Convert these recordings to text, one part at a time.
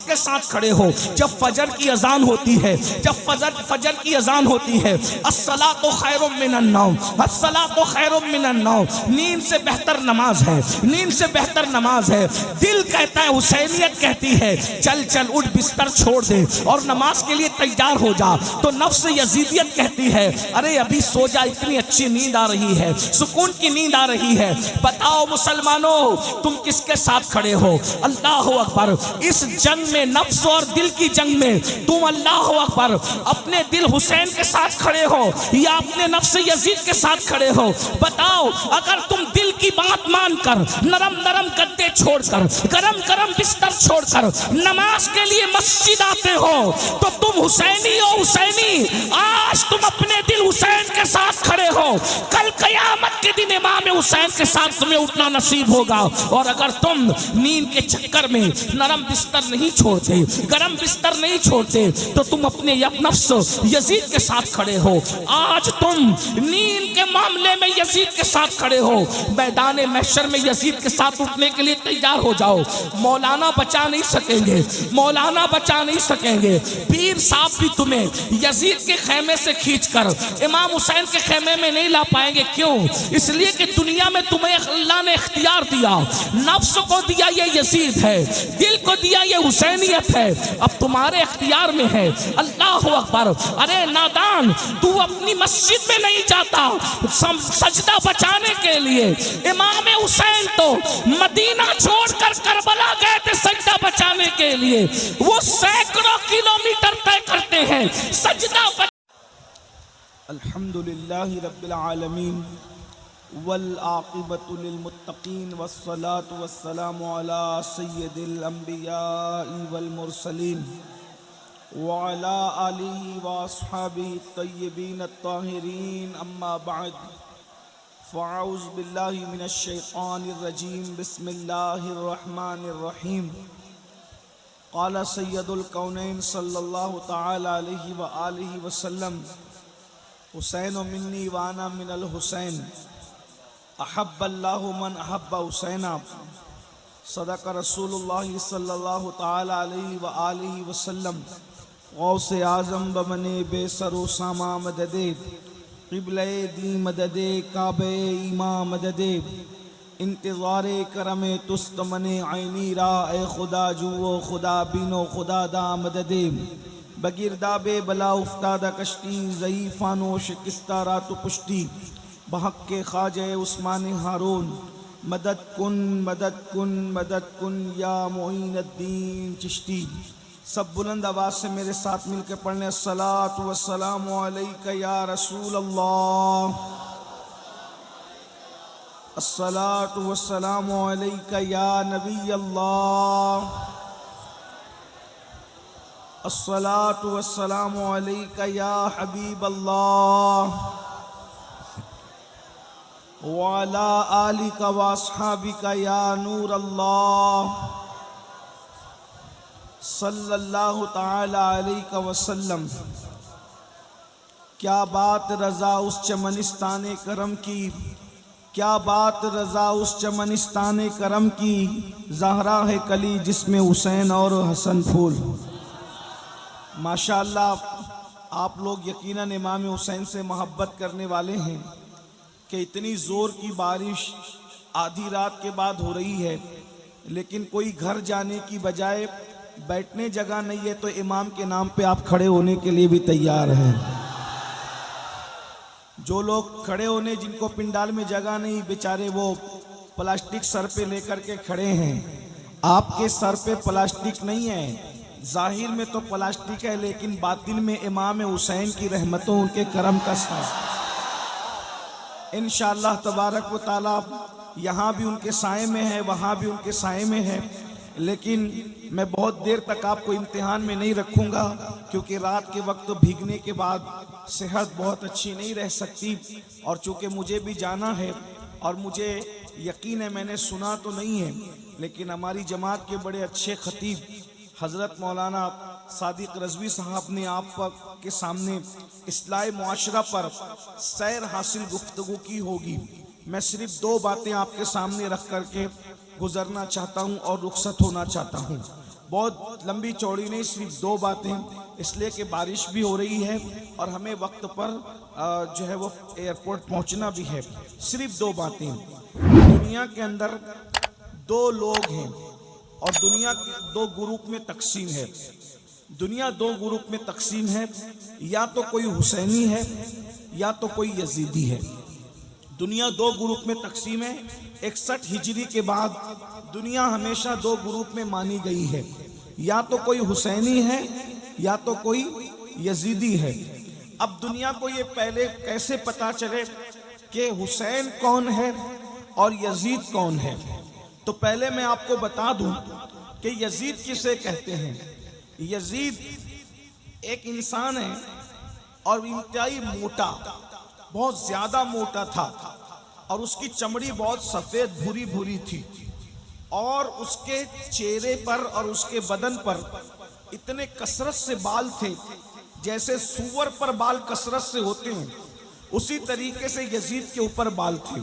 के साथ खड़े हो। जब फजर की अजान होती है, जब फजर की अजान होती है, अस्सलातु खैरुम मिनन नौम, अस्सलातु खैरुम मिनन नौम, नींद से बेहतर नमाज है, नींद से बेहतर नमाज है। दिल कहता है, हुसैनियत कहती है चल चल उठ बिस्तर छोड़ दे और नमाज के लिए तैयार हो जा। तो नफ्स यजीदियत कहती है अरे अभी सो जा, इतनी अच्छी नींद आ रही है, सुकून की नींद आ रही है। बताओ मुसलमानों तुम किसके साथ खड़े हो? अल्लाह अकबर। इस जंग में, नफ्स और दिल की जंग में तुम अल्लाह अकबर अपने दिल हुसैन के साथ खड़े हो या अपने नफ्स यजीद के साथ खड़े हो? बताओ, अगर तुम दिल की बात मानकर नरम नरम गद्दे छोड़कर, गरम गरम बिस्तर छोड़कर नमाज के लिए मस्जिद आते हो तो तुम हुसैनी हो। हुसैनी, आज तुम अपने दिल हुसैन के साथ खड़े हो, कल कयामत के दिन इमाम हुसैन के साथ तुम्हें उठना नसीब होगा। और अगर तुम नींद के चक्कर में नरम बिस्तर नहीं छोड़ते, गरम बिस्तर नहीं छोड़ते तो तुम अपने नफ्स यजीद के साथ खड़े हो। आज तुम नींद के मामले में यजीद के साथ खड़े हो, मैदान महशर में यजीद के साथ उठने के लिए तैयार हो जाओ। मौलाना बचा नहीं सकेंगे, मौलाना बचा नहीं सकेंगे, पीर साहब भी तुम्हें यजीद के खेमे से खींचकर इमाम हुसैन के खेमे में नहीं ला पाएंगे। क्यों? इसलिए कि दुनिया में तुम्हें अल्लाह ने इख्तियार दिया, नफ्स को दिया ये यजीद है, दिल को दिया ये हुसैनियत है, अब तुम्हारे इख्तियार में है। अल्लाह अकबर। अरे नादान, तू अपनी मस्जिद में नहीं जाता सजदा बचाने के लिए। इमाम हुसैन तो मदीना छोड़कर करबला गए थे सजदा बचाने के लिए, वो सैकड़ों किलोमीटर तय करते हैं सजदा। अल्हम्दुलिल्लाहि रब्बिल आलमीन वल आक़िबतु लिल मुत्तक़ीन वस्सलातु वस्सलामु अला सय्यिदिल अंबिया'i वल मुरसलीन व अला आलिहि व अस्हाबिहि तय्यबीन अत्ताहिरीन। अम्मा बअद, फ़अऊज़ु बिल्लाहि मिनश शैतानिर रजीम। बिस्मिल्लाहिर रहमानिर रहीम। क़ाला सय्यदुल कौनैन सल्लल्लाहु तआला अलैहि व आलिहि वसल्लम, हुसैन मिन्नी व अना मिनल हुसैन, अहब्बल्लाहु मन अहब्ब हुसैना। सदक़ रसूलुल्लाह सल्लल्लाहु तआला अलैहि व आलिहि वसल्लम। गौसे आज़म बमने बेसरो सामा मददे, क़िबले दी मददे, काबे ईमा मददे, इंतज़ारे करमे तुस्त मने आइनी रा, ए खुदा जुओ खुदा बीनो खुदा दा मददे। बगिरदाबे बला उफ्तादा कश्ती, ज़ईफ़ानो शिकस्ता रातु पुश्ती, बहक के ख्वाजे उस्मान हारून, मदद कुन मदद कुन मदद कुन या मोइनुद्दीन चिश्ती। सब बुलंद आवाज़ से मेरे साथ मिलकर पढ़ने, अस्सलातु वस्सलामु अलैका या रसूल अल्लाह, अस्सलातु वस्सलामु अलैका या नबी अल्लाह, अस्सलातु वस्सलामु अलैका या हबीब अल्लाह, व अला आलिका व अस्हाबिका या नूर अल्लाह, सल्लल्लाहु तआला अलैहि वसल्लम। क्या बात रज़ा उस चमनिस्ताने करम की, क्या बात रज़ा उस चमनिस्ताने करम की, ज़हरा है कली जिसमें हुसैन और हसन फूल। माशाअल्लाह, आप लोग यकीनन इमाम हुसैन से मोहब्बत करने वाले हैं कि इतनी ज़ोर की बारिश आधी रात के बाद हो रही है, लेकिन कोई घर जाने की बजाय बैठने जगह नहीं है तो इमाम के नाम पे आप खड़े होने के लिए भी तैयार हैं। जो लोग खड़े होने, जिनको पिंडाल में जगह नहीं, बेचारे वो प्लास्टिक सर पे लेकर के खड़े हैं। आपके सर पे प्लास्टिक नहीं है, जाहिर में तो प्लास्टिक है, लेकिन बातिन में इमाम हुसैन की रहमतों, उनके करम का साथ इंशाअल्लाह तबारक व तआला यहाँ भी उनके साए में है, वहाँ भी उनके साए में है। लेकिन मैं बहुत देर तक आपको इम्तिहान में नहीं रखूँगा, क्योंकि रात के वक्त भीगने के बाद सेहत बहुत अच्छी नहीं रह सकती, और चूँकि मुझे भी जाना है और मुझे यकीन है, मैंने सुना तो नहीं है, लेकिन हमारी जमात के बड़े अच्छे खतीब हज़रत मौलाना सादिक रज़वी साहब ने आप के सामने इस्लाह मुआशरा पर सैर हासिल गुफ्तगू की होगी। मैं सिर्फ दो बातें आपके सामने रख करके गुजरना चाहता हूँ और रुखसत होना चाहता हूँ। बहुत लंबी चौड़ी नहीं, सिर्फ 2 बातें, इसलिए कि बारिश भी हो रही है और हमें वक्त पर जो है वो एयरपोर्ट पहुंचना भी है। सिर्फ 2 बातें। दुनिया के अंदर 2 लोग हैं और दुनिया 2 ग्रुप में तकसीम है। दुनिया 2 ग्रुप में तकसीम है, या तो कोई हुसैनी है या तो कोई यजीदी है। दुनिया 2 ग्रुप में तकसीम है। 61 हिजरी के बाद दुनिया हमेशा 2 ग्रुप में मानी गई है, या तो कोई हुसैनी है या तो कोई यजीदी है। अब दुनिया को ये पहले कैसे पता चले कि हुसैन कौन है और यजीद कौन है? तो पहले मैं आपको बता दूं कि यजीद किसे कहते हैं। यजीद एक इंसान है और इंतहाई मोटा, बहुत ज्यादा मोटा था और उसकी चमड़ी बहुत सफेद भूरी भूरी थी और उसके चेहरे पर और उसके बदन पर इतने कसरत से बाल थे, जैसे सूअर पर बाल कसरत से होते हैं, उसी तरीके से यजीद के ऊपर बाल थे।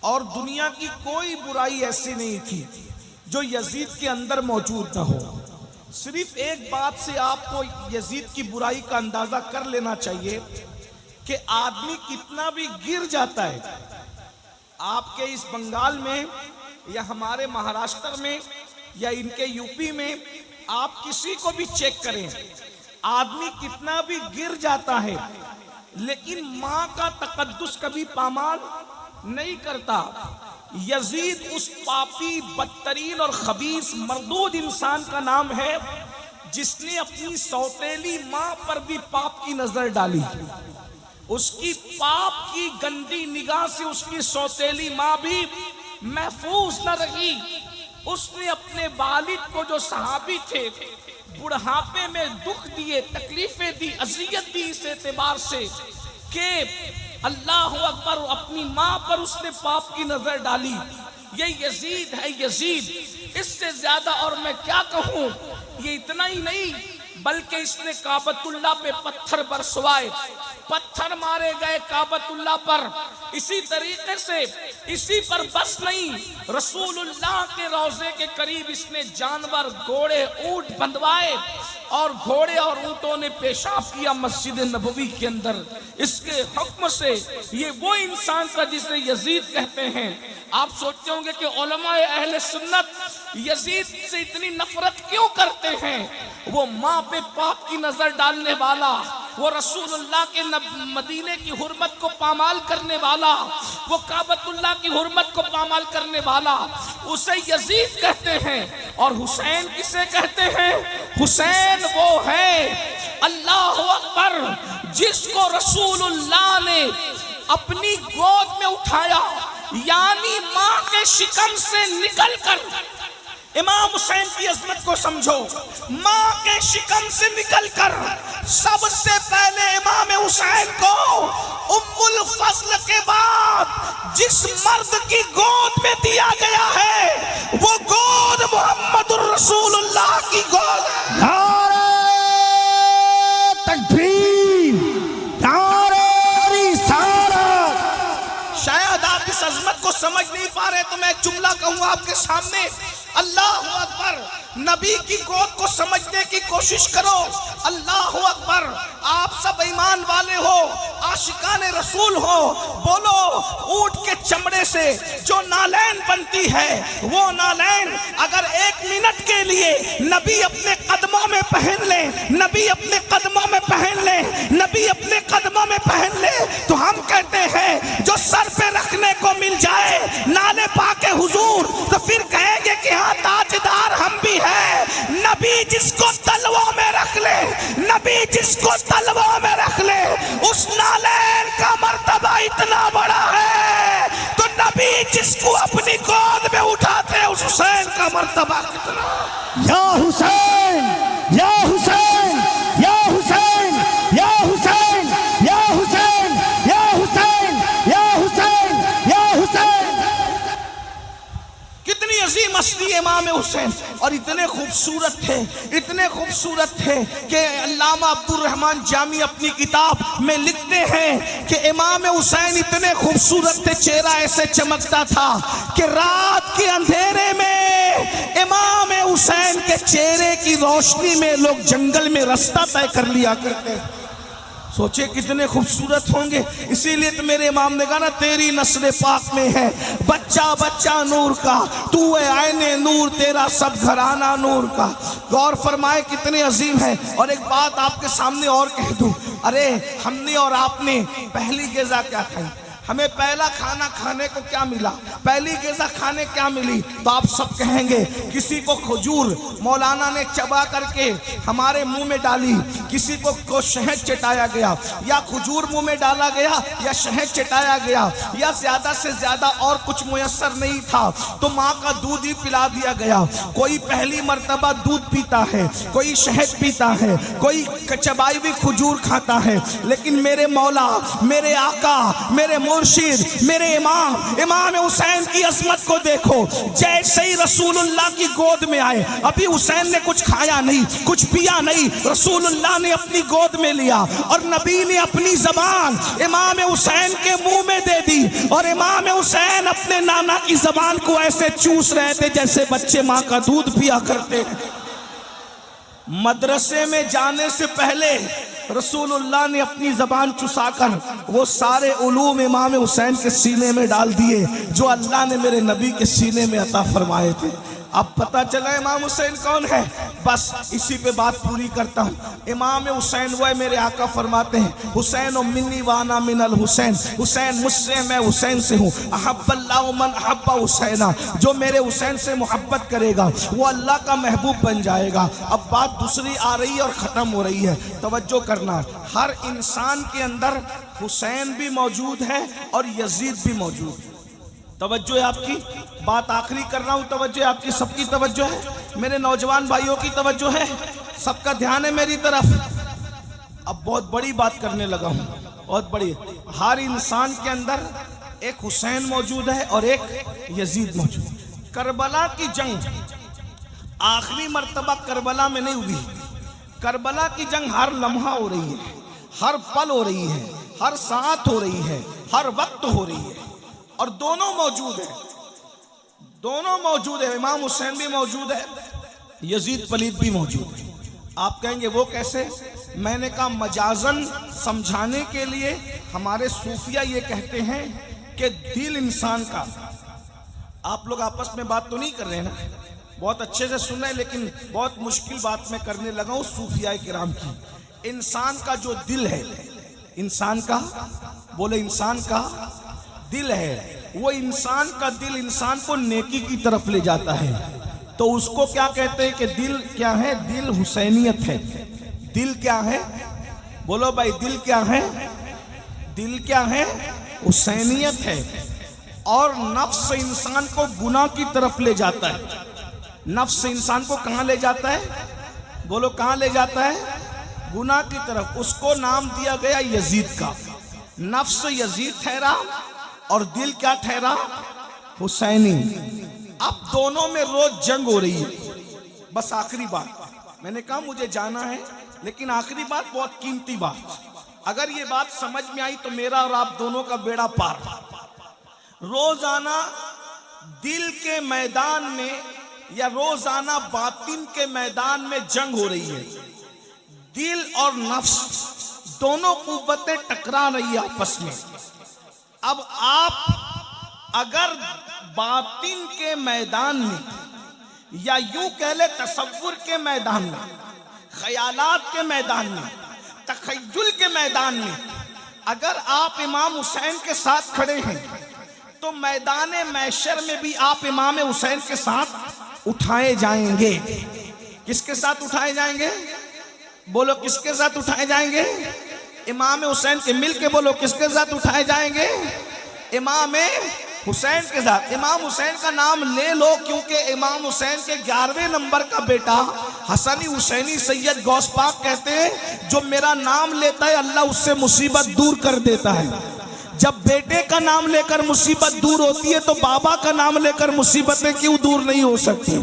और दुनिया की कोई बुराई ऐसी नहीं थी जो यजीद के अंदर मौजूद न हो। सिर्फ एक बात से आपको यजीद की बुराई का अंदाजा कर लेना चाहिए कि आदमी कितना भी गिर जाता है, आपके इस बंगाल में या हमारे महाराष्ट्र में या इनके यूपी में, आप किसी को भी चेक करें, आदमी कितना भी गिर जाता है लेकिन मां का तकद्दुस कभी पामाल नहीं करता। यजीद उस पापी, बदतरीन और खबीस मरदूद इंसान का नाम है जिसने अपनी सौतेली मां पर भी पाप की नजर डाली। उसकी पाप की गंदी निगाह से उसकी सौतेली मां भी महफूज न रही। उसने अपने वालिद को, जो सहाबी थे, बुढ़ापे में दुख दिए, तकलीफें दी, अजियत दी, इस एतबार से कि अल्लाह अकबर, अपनी मां पर उसने पाप की नजर डाली। ये यजीद है, यजीद। इससे ज्यादा और मैं क्या कहूं। ये इतना ही नहीं बल्कि इसने काबतुल्लाह पे पत्थर बरसवाए, पत्थर मारे गए काबतुल्लाह पर। इसी तरीके से इसी पर बस नहीं, रसूलुल्लाह के रोजे के करीब इसने जानवर, घोड़े, ऊंट बंधवाए और घोड़े और ऊंटों ने पेशाब किया मस्जिद नबवी के अंदर। इसके हुक्म से ये वो इंसान था जिसे यजीद कहते हैं। आप सोचते होंगे कि उलमाए अहले सुन्नत यजीद से इतनी नफरत क्यों करते हैं। वो माँ पे पाप की नजर डालने वाला, वो रसूलुल्लाह के मदीने की हुर्मत को पामाल करने वाला, वो काबतुल्लाह की हुर्मत को पामाल करने वाला, उसे यजीद कहते हैं। और हुसैन किसे कहते हैं? हुसैन वो है, अल्लाह अकबर, जिसको रसूलुल्लाह ने अपनी गोद में उठाया, यानी मां के शिकम से निकलकर। इमाम हुसैन की अजमत को समझो। मां के शिकम से निकलकर सबसे पहले इमाम हुसैन को उम्मुल फज़ल के बाद जिस मर्द की गोद में दिया गया है, वो गोद मोहम्मदुर रसूलुल्लाह की गोद है। नारे तकबीर, नारे रिसालत। शायद आप इस अजमत को समझ नहीं पा रहे, तो मैं एक जुमला कहूंगा आपके सामने। अल्लाह अकबर, नबी की गोद को समझने की कोशिश करो। अल्लाह अकबर, आप सब ईमान वाले हो, आशिकान रसूल हो, बोलो ऊंट के चमड़े से जो नालैन बनती है, वो नालैन अगर 1 मिनट के लिए नबी अपने कदमों में पहन ले, नबी अपने कदमों में पहन ले, नबी अपने कदमों में पहन ले, तो हम कहते हैं जो सर पे रखने को मिल जाए नाले पाके हुजूर, तो फिर कहेंगे कि हाँ ताजदार हम भी हैं। नबी जिसको तलवों में रख ले, नबी जिसको तलवों में रख ले, उस नालैन का मर्तबा इतना बड़ा है। तो नबी जिसको अपनी गोद में उठाते हैं, उस हुसैन का मर्तबा कितना। या हुसैन, या हुसैन, या हुसैन, या हुसैन, या हुसैन, या हुसैन, या हुसैन, या हुसैन। कितनी अजीम हस्ती है इमाम हुसैन। और इतने खूबसूरत थे, इतने खूबसूरत थे कि अल्लामा अब्दुल रहमान जामी अपनी किताब में लिखते हैं कि इमाम हुसैन इतने खूबसूरत थे, चेहरा ऐसे चमकता था कि रात के अंधेरे में इमाम हुसैन के चेहरे की रोशनी में लोग जंगल में रास्ता तय कर लिया करते। सोचे कितने खूबसूरत होंगे। इसीलिए तो मेरे इमाम ने कहा ना, तेरी नस्ल पाक में है बच्चा बच्चा नूर का, तू है आईने नूर, तेरा सब घराना नूर का। गौर फरमाए कितने अजीम है। और एक बात आपके सामने और कह दूं, अरे हमने और आपने पहली ग़िज़ा क्या खाई, हमें पहला खाना खाने को क्या मिला, पहली ग़िज़ा खाने क्या मिली? तो आप सब कहेंगे किसी को खजूर मौलाना ने चबा करके हमारे मुंह में डाली, किसी को शहद चटाया गया, या खजूर मुंह में डाला गया, या शहद चटाया गया, या ज्यादा से ज्यादा और कुछ मुयस्सर नहीं था तो माँ का दूध ही पिला दिया गया। कोई पहली मर्तबा दूध पीता है, कोई शहद पीता है, कोई चबाई हुई खजूर खाता है। लेकिन मेरे मौला, मेरे आका, मेरे मुर्शिद, मेरे इमाम हुसैन की अजमत को देखो। जैसे ही रसूलुल्लाह की गोद में आए, अभी हुसैन ने कुछ खाया नहीं, कुछ पिया नहीं, रसूलुल्लाह ने अपनी गोद में लिया और नबी ने अपनी जबान इमाम हुसैन के मुंह में दे दी। और इमाम हुसैन अपने नाना की जबान को ऐसे चूस रहे थे जैसे बच्चे माँ का दूध पिया करते। मदरसे में जाने से पहले रसूलुल्लाह ने अपनी जबान चुसाकर वो सारे उलूम इमाम हुसैन के सीने में डाल दिए जो अल्लाह ने मेरे नबी के सीने में अता फरमाए थे। अब पता चला इमाम हुसैन कौन है। बस इसी पे बात पूरी करता हूँ। इमाम हुसैन वो है, मेरे आका फरमाते हैं हुसैन मिन्नी वाना मिनल हुसैन, हुसैन मुझसे, मैं हुसैन से हूँ। अहब्बल्लाहु मन अहब्बा हुसैना, जो मेरे हुसैन से मोहब्बत करेगा वो अल्लाह का महबूब बन जाएगा। अब बात दूसरी आ रही है और ख़त्म हो रही है, तवज्जो करना। हर इंसान के अंदर हुसैन भी मौजूद है और यजीद भी मौजूद है। तवज्जो है आपकी, बात आखिरी कर रहा हूँ, तवज्जो है आपकी, सबकी तवज्जो है, मेरे नौजवान भाइयों की तवज्जो है, सबका ध्यान है मेरी तरफ। अब बहुत बड़ी बात करने लगा हूँ, बहुत बड़ी। हर इंसान के अंदर एक हुसैन मौजूद है और एक यजीद मौजूद है। करबला की जंग आखिरी मर्तबा करबला में नहीं हुई, करबला की जंग हर लम्हा हो रही है, हर पल हो रही है, हर साथ हो रही है, हर वक्त हो रही है। और दोनों मौजूद है, दोनों मौजूद है। इमाम हुसैन भी मौजूद है, यजीद पलीद भी मौजूद है। आप कहेंगे वो कैसे? मैंने कहा मजाजन समझाने के लिए हमारे सूफिया ये कहते हैं कि दिल इंसान का, आप लोग आपस में बात तो नहीं कर रहे हैं ना, बहुत अच्छे से सुन रहे हैं, लेकिन बहुत मुश्किल बात मैं करने लगा हूँ सूफिया किराम की। इंसान का जो दिल है, इंसान का, बोले इंसान का दिल है, वो इंसान का दिल इंसान को नेकी की तरफ ले जाता है। तो उसको क्या कहते हैं कि दिल क्या है? दिल हुसैनियत है। दिल क्या है? बोलो भाई, दिल क्या है? दिल क्या है? हुसैनियत है। और नफ्स इंसान को गुनाह की तरफ ले जाता है। नफ्स इंसान को कहाँ ले जाता है? बोलो कहाँ ले जाता है? गुनाह की तरफ। उसको नाम दिया गया यजीद का। नफ्स यजीद ठहरा और दिल क्या ठहरा? हुसैनी। अब दोनों में रोज जंग हो रही है। बस आखिरी बात, मैंने कहा मुझे जाना है, लेकिन आखिरी बात बहुत कीमती बात, अगर ये बात समझ में आई तो मेरा और आप दोनों का बेड़ा पार। रोजाना दिल के मैदान में या रोजाना बातिन के मैदान में जंग हो रही है। दिल और नफ्स दोनों कुव्वतें टकरा रही है आपस में। अब आप अगर बातिन के मैदान में या यूं कह ले तसव्वुर के मैदान में, ख्यालात के मैदान में, तखय्युल के मैदान में अगर आप इमाम हुसैन के साथ खड़े हैं तो मैदान महशर में भी आप इमाम हुसैन के साथ उठाए जाएंगे। किसके साथ उठाए जाएंगे? बोलो किसके साथ उठाए जाएंगे? इमाम हुसैन के। मिल के बोलो किसके साथ उठाए जाएंगे? इमाम हुसैन के साथ। इमाम हुसैन का नाम ले लो, क्योंकि इमाम हुसैन के 11वें नंबर का बेटा हसनी हुसैनी सैयद गौस पाक कहते हैं, जो मेरा नाम लेता है अल्लाह उससे मुसीबत दूर कर देता है। जब बेटे का नाम लेकर मुसीबत दूर होती है तो बाबा का नाम लेकर मुसीबतें क्यों दूर नहीं हो सकती?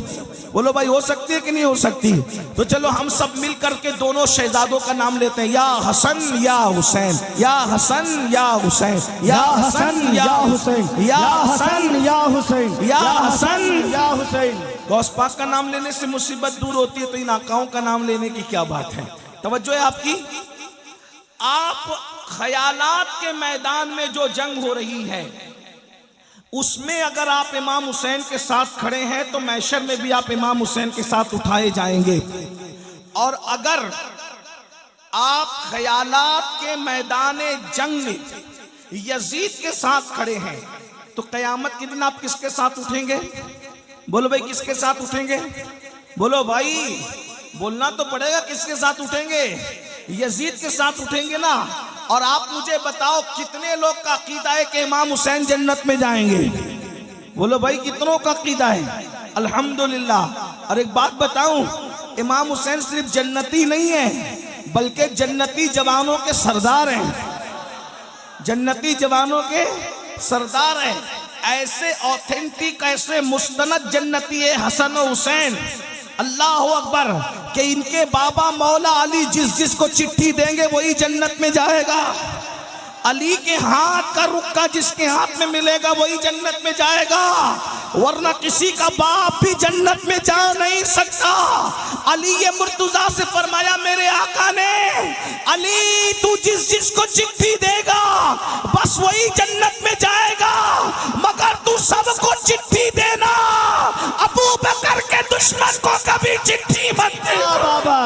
बोलो भाई हो सकती है कि नहीं हो सकती? तो चलो हम सब मिल करके दोनों शहजादों का नाम लेते हैं, या हसन या हुसैन, या हसन या हुसैन, या हसन या हुसैन, या हसन या हुसैन, या हसन या हुसैन। गौस पाक का नाम लेने से मुसीबत दूर होती है, तो इन आकाओं का नाम लेने की क्या बात है? तवज्जो है आपकी। आप ख्यालात के मैदान में जो जंग हो रही है उसमें अगर आप इमाम हुसैन के साथ खड़े हैं तो मैशर में भी आप इमाम हुसैन के साथ उठाए जाएंगे। और अगर आप ख्यालात के मैदान जंग में यजीद के साथ खड़े हैं तो क़यामत के दिन आप किसके साथ उठेंगे? बोलो भाई किसके साथ उठेंगे? बोलो भाई, बोलना तो पड़ेगा, किसके साथ उठेंगे? यजीद के साथ उठेंगे ना। और आप मुझे बताओ कितने लोग का अकीदा है कि इमाम हुसैन जन्नत में जाएंगे? बोलो भाई कितनों का अकीदा है? अल्हम्दुलिल्लाह। और एक बात बताऊं, इमाम हुसैन सिर्फ जन्नती नहीं है बल्कि जन्नती जवानों के सरदार हैं, जन्नती जवानों के सरदार हैं। ऐसे ऑथेंटिक, ऐसे मुस्तनद जन्नती है हसन और हुसैन, अल्लाह अकबर, कि इनके बाबा मौला अली जिस जिसको चिट्ठी देंगे वही जन्नत में जाएगा। अली के हाथ का रुक्का जिसके हाथ में मिलेगा वही जन्नत में जाएगा, वरना किसी का बाप भी जन्नत में जा नहीं सकता। अली ये मुर्तजा से फरमाया मेरे आका ने, अली तू जिस जिसको चिट्ठी देगा बस वही जन्नत में जाएगा, मगर तू सबको चिट्ठी देना, अबू बकर के दुश्मन को कभी चिट्ठी मत देना। बाबा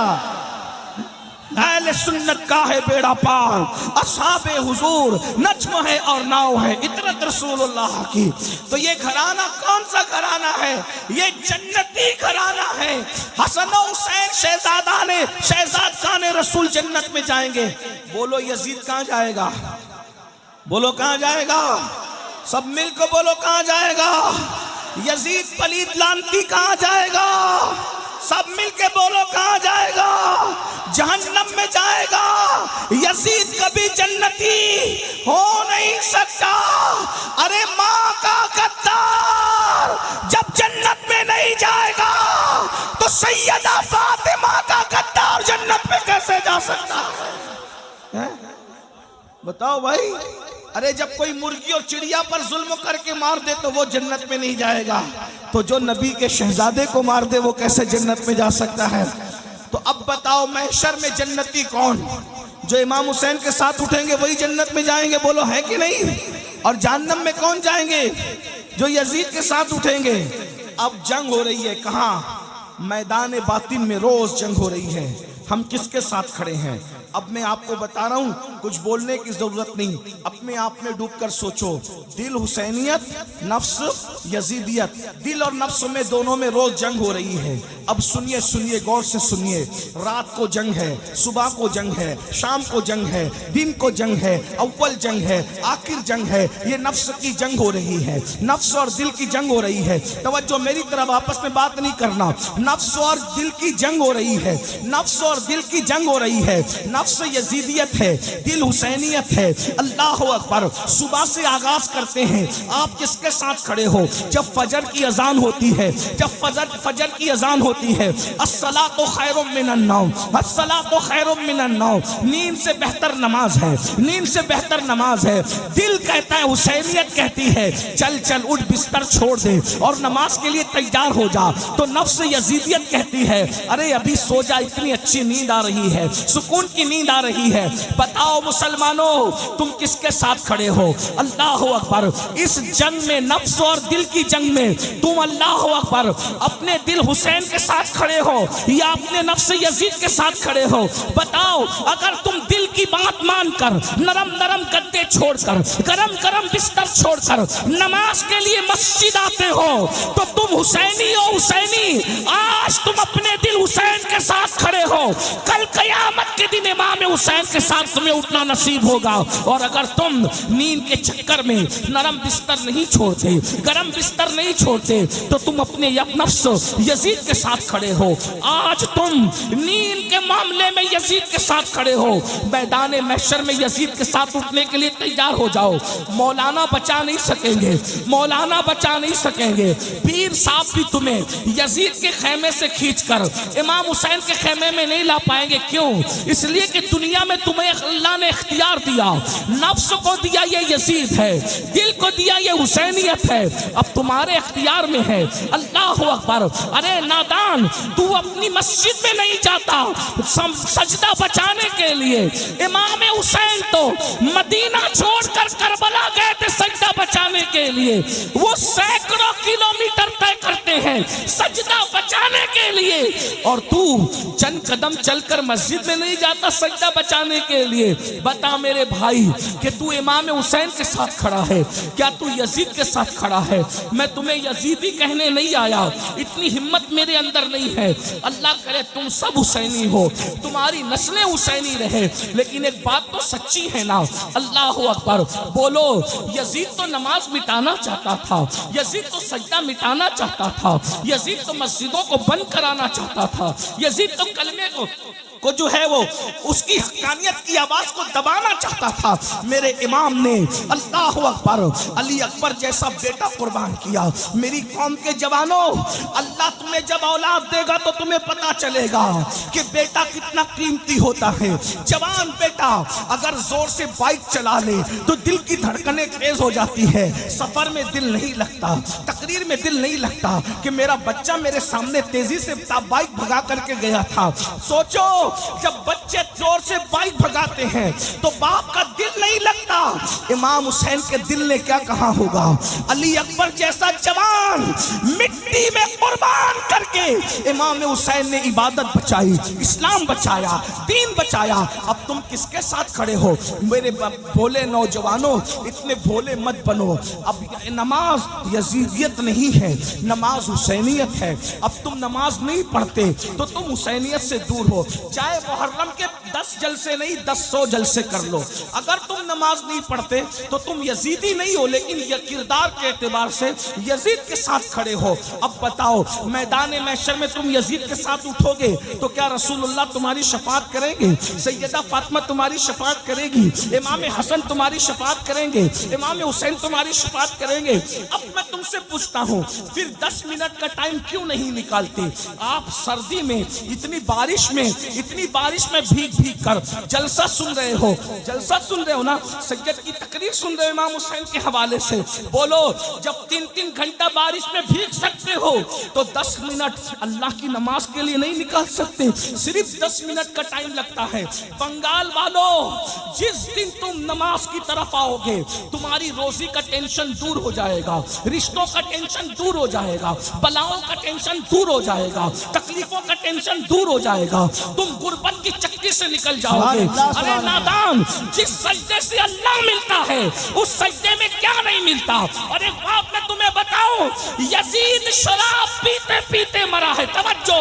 अहले सुन्नत का है बेड़ा पार, असहाबे हुजूर नज्म है और नाव है, इतरत रसूलुल्लाह की। तो ये घराना कौन सा घराना है? ये जन्नती घराना है। हसन और हुसैन शहजादा ने, शहजाद खान रसूल जन्नत में जाएंगे। बोलो यजीद कहाँ जाएगा? बोलो कहाँ जाएगा? सब मिलकर बोलो कहाँ जाएगा? यजीद पलीद लानती कहाँ जाएगा? सब मिलके बोलो कहाँ जाएगा? जहन्नम में जाएगा। यजीद कभी जन्नती हो नहीं सकता। अरे माँ का गद्दार जब जन्नत में नहीं जाएगा तो सैयदा फातिमा का गद्दार जन्नत में कैसे जा सकता है? बताओ भाई। अरे जब कोई मुर्गी और चिड़िया पर जुल्म करके मार दे तो वो जन्नत में नहीं जाएगा, तो जो नबी के शहजादे को मार दे वो कैसे जन्नत में जा सकता है? तो अब बताओ महशर में जन्नती कौन? जो इमाम हुसैन के साथ उठेंगे वही जन्नत में जाएंगे, बोलो है कि नहीं? और जहन्नम में कौन जाएंगे? जो यजीद के साथ उठेंगे। अब जंग हो रही है कहाँ? मैदान बातिन में रोज जंग हो रही है। हम किसके साथ खड़े हैं? अब मैं आपको बता रहा हूं, कुछ बोलने की जरूरत नहीं, अपने आप में डूबकर सोचो। दिल हुसैनियत, नफ्स यजीदियत, दिल और नफ्स में दोनों में रोज जंग हो रही है। अब सुनिए सुनिए, गौर से सुनिए। रात को जंग है, सुबह को जंग है, शाम को जंग है, दिन को जंग है, अव्वल जंग है, आखिर जंग है। ये नफ्स की जंग हो रही है, नफ्स और दिल की जंग हो रही है। तवज्जो मेरी तरफ, आपस में बात नहीं करना। नफ्स और दिल की जंग हो रही है, नफ्स और दिल की जंग हो रही है। नफ्स यजीदियत है, दिल हुसैनियत है। अल्लाह अकबर। सुबह से आगाज करते हैं। आप किसके साथ खड़े हो? जब फजर की अजान होती है, जब फजर की अजान होती है, अस्सलातु खैरुम मिनन नौम, अस्सलातु खैरुम मिनन नौम, नींद से बेहतर नमाज है, नींद से बेहतर नमाज है। दिल कहता है, हुसैनियत कहती है चल चल उठ, बिस्तर छोड़ दे और नमाज के लिए तैयार हो जा। तो नफ्स यजीदियत कहती है अरे अभी सो जा, इतनी अच्छी नींद आ रही है, सुकून की नींद आ रही है। बताओ मुसलमानों, तुम किसके साथ खड़े हो? अल्लाह अकबर। इस जंग में, नफ्स और दिल की जंग में, तुम अल्लाह अकबर अपने दिल हुसैन के साथ खड़े हो या अपने नफ्स यजीद के साथ खड़े हो? बताओ, अगर तुम दिल की बात मानकर, नरम नरम गद्दे छोड़कर, गरम गरम बिस्तर छोड़कर नमाज के लिए मस्जिद आते हो तो तुम हुसैनी हो। हुसैनी, आज तुम अपने दिल हुसैन के साथ खड़े हो, कल क़यामत के दिन इमाम हुसैन के साथ तुम्हें उठना नसीब होगा। और अगर तुम नींद के चक्कर में नरम बिस्तर नहीं छोड़ते, गरम बिस्तर नहीं छोड़ते, तो तुम अपने नफ्स यजीद के साथ खड़े हो। आज तुम नींद के मामले में यजीद के साथ खड़े हो, मैदान महशर में यजीद के साथ उठने के लिए तैयार हो जाओ। मौलाना बचा नहीं सकेंगे, मौलाना बचा नहीं सकेंगे। पीर साहब भी तुम्हें यजीद के खेमे से खींचकर इमाम हुसैन के खेमे में नहीं ला पाएंगे। क्यों? इसलिए कि दुनिया में तुम्हें अल्लाह ने इख्तियार दिया, नफ्स को दिया ये यजीद है, दिल को दिया ये हुसैनियत है, अब तुम्हारे इख्तियार में है। अल्लाह अकबर। अरे नादान, तू अपनी मस्जिद में नहीं जाता सजदा बचाने के लिए। इमाम हुसैन तो मदीना छोड़कर करबला गए थे सजदा बचाने के लिए। वो सैकड़ों किलोमीटर तय करते हैं सजदा बचाने के लिए, और तू चंद कदम चलकर मस्जिद में नहीं जाता सजदा बचाने के लिए। बता मेरे भाई कि तू इमाम हुसैन के साथ खड़ा है, क्या तू यजीद के साथ खड़ा है? मैं तुम्हें यजीदी कहने नहीं आया, इतनी हिम्मत मेरे अंदर नहीं है। अल्लाह करे तुम सब हुसैनी हो, तुम्हारी नस्लें हुसैनी रहे, लेकिन एक बात तो सच्ची है ना। अल्लाह अकबर। बोलो, यजीद तो नमाज मिटाना चाहता था, यजीद तो सजदा मिटाना चाहता था, यजीद तो मस्जिदों को बंद कराना चाहता था, यजीद तो कलमे को जो है वो उसकी हकानियत की आवाज को दबाना चाहता था। मेरे इमाम ने अल्लाह अकबर अली अकबर जैसा बेटा कुर्बान किया। मेरी कौम के जवानों, अल्लाह तुम्हें जब औलाद देगा तो तुम्हें पता चलेगा कि बेटा कितना कीमती होता है। जवान बेटा अगर जोर से बाइक चला ले तो दिल की धड़कनें तेज हो जाती है, सफर में दिल नहीं लगता, तकरीर में दिल नहीं लगता कि मेरा बच्चा मेरे सामने तेजी से बाइक भगा करके गया था। सोचो, जब बच्चे जोर से बाइक भगाते हैं तो बाप का दिल नहीं लगता। इमाम हुसैन के दिल ने क्या कहा होगा? अली अकबर जैसा जवान मिट्टी में कुर्बान करके इमाम हुसैन ने इबादत बचाई, इस्लाम बचाया, दीन बचाया। अब तुम किसके साथ खड़े हो? मेरे भोले नौजवानों, इतने भोले मत बनो। अब नमाज यजीदियत नहीं है, नमाज हुसैनियत है। अब तुम नमाज नहीं पढ़ते तो तुम हुसैनियत से दूर हो। चाहे मुहर्रम के 10 जलसे नहीं 10 जलसे कर लो, अगर तुम नमाज नहीं पढ़ते तो तुम यजीदी नहीं हो, लेकिन ये किरदार के एतबार से यजीद के साथ खड़े हो। अब बताओ, मैदान महशर में तुम यजीद के साथ उठोगे तो क्या रसूलुल्लाह तुम्हारी शफाअत करेंगे? सैयदा फातिमा तुम्हारी शफाअत करेगी? इमाम हसन तुम्हारी शफाअत करेंगे? इमाम हुसैन तुम्हारी शफाअत करेंगे? अब मैं तुमसे पूछता हूँ, फिर 10 मिनट का टाइम क्यों नहीं निकालते? आप सर्दी में, इतनी बारिश में भीग भीग कर जलसा सुन रहे हो, जलसा सुन रहे हो ना, सज्जद की तकरीर सुन रहे हो इमाम हुसैन के हवाले से। बोलो, जब 3-3 घंटा बारिश में भीग सकते हो तो 10 मिनट अल्लाह की नमाज के लिए नहीं निकाल सकते? सिर्फ 10 मिनट का टाइम लगता है। बंगाल वालों, जिस दिन तुम नमाज की तरफ आओगे तुम्हारी रोजी का टेंशन दूर हो जाएगा, रिश्तों का टेंशन दूर हो जाएगा, बलाओं का टेंशन दूर हो जाएगा, तकलीफों का टेंशन दूर हो जाएगा, तुम गुर्बत की चक्की से निकल जाओगे। अरे नादान, जिस सजदे से अल्लाह मिलता है उस सजदे में क्या नहीं मिलता? और एक बात मैं तुम्हें बताऊं, यजीद शराब पीते पीते मरा है। तवज्जो,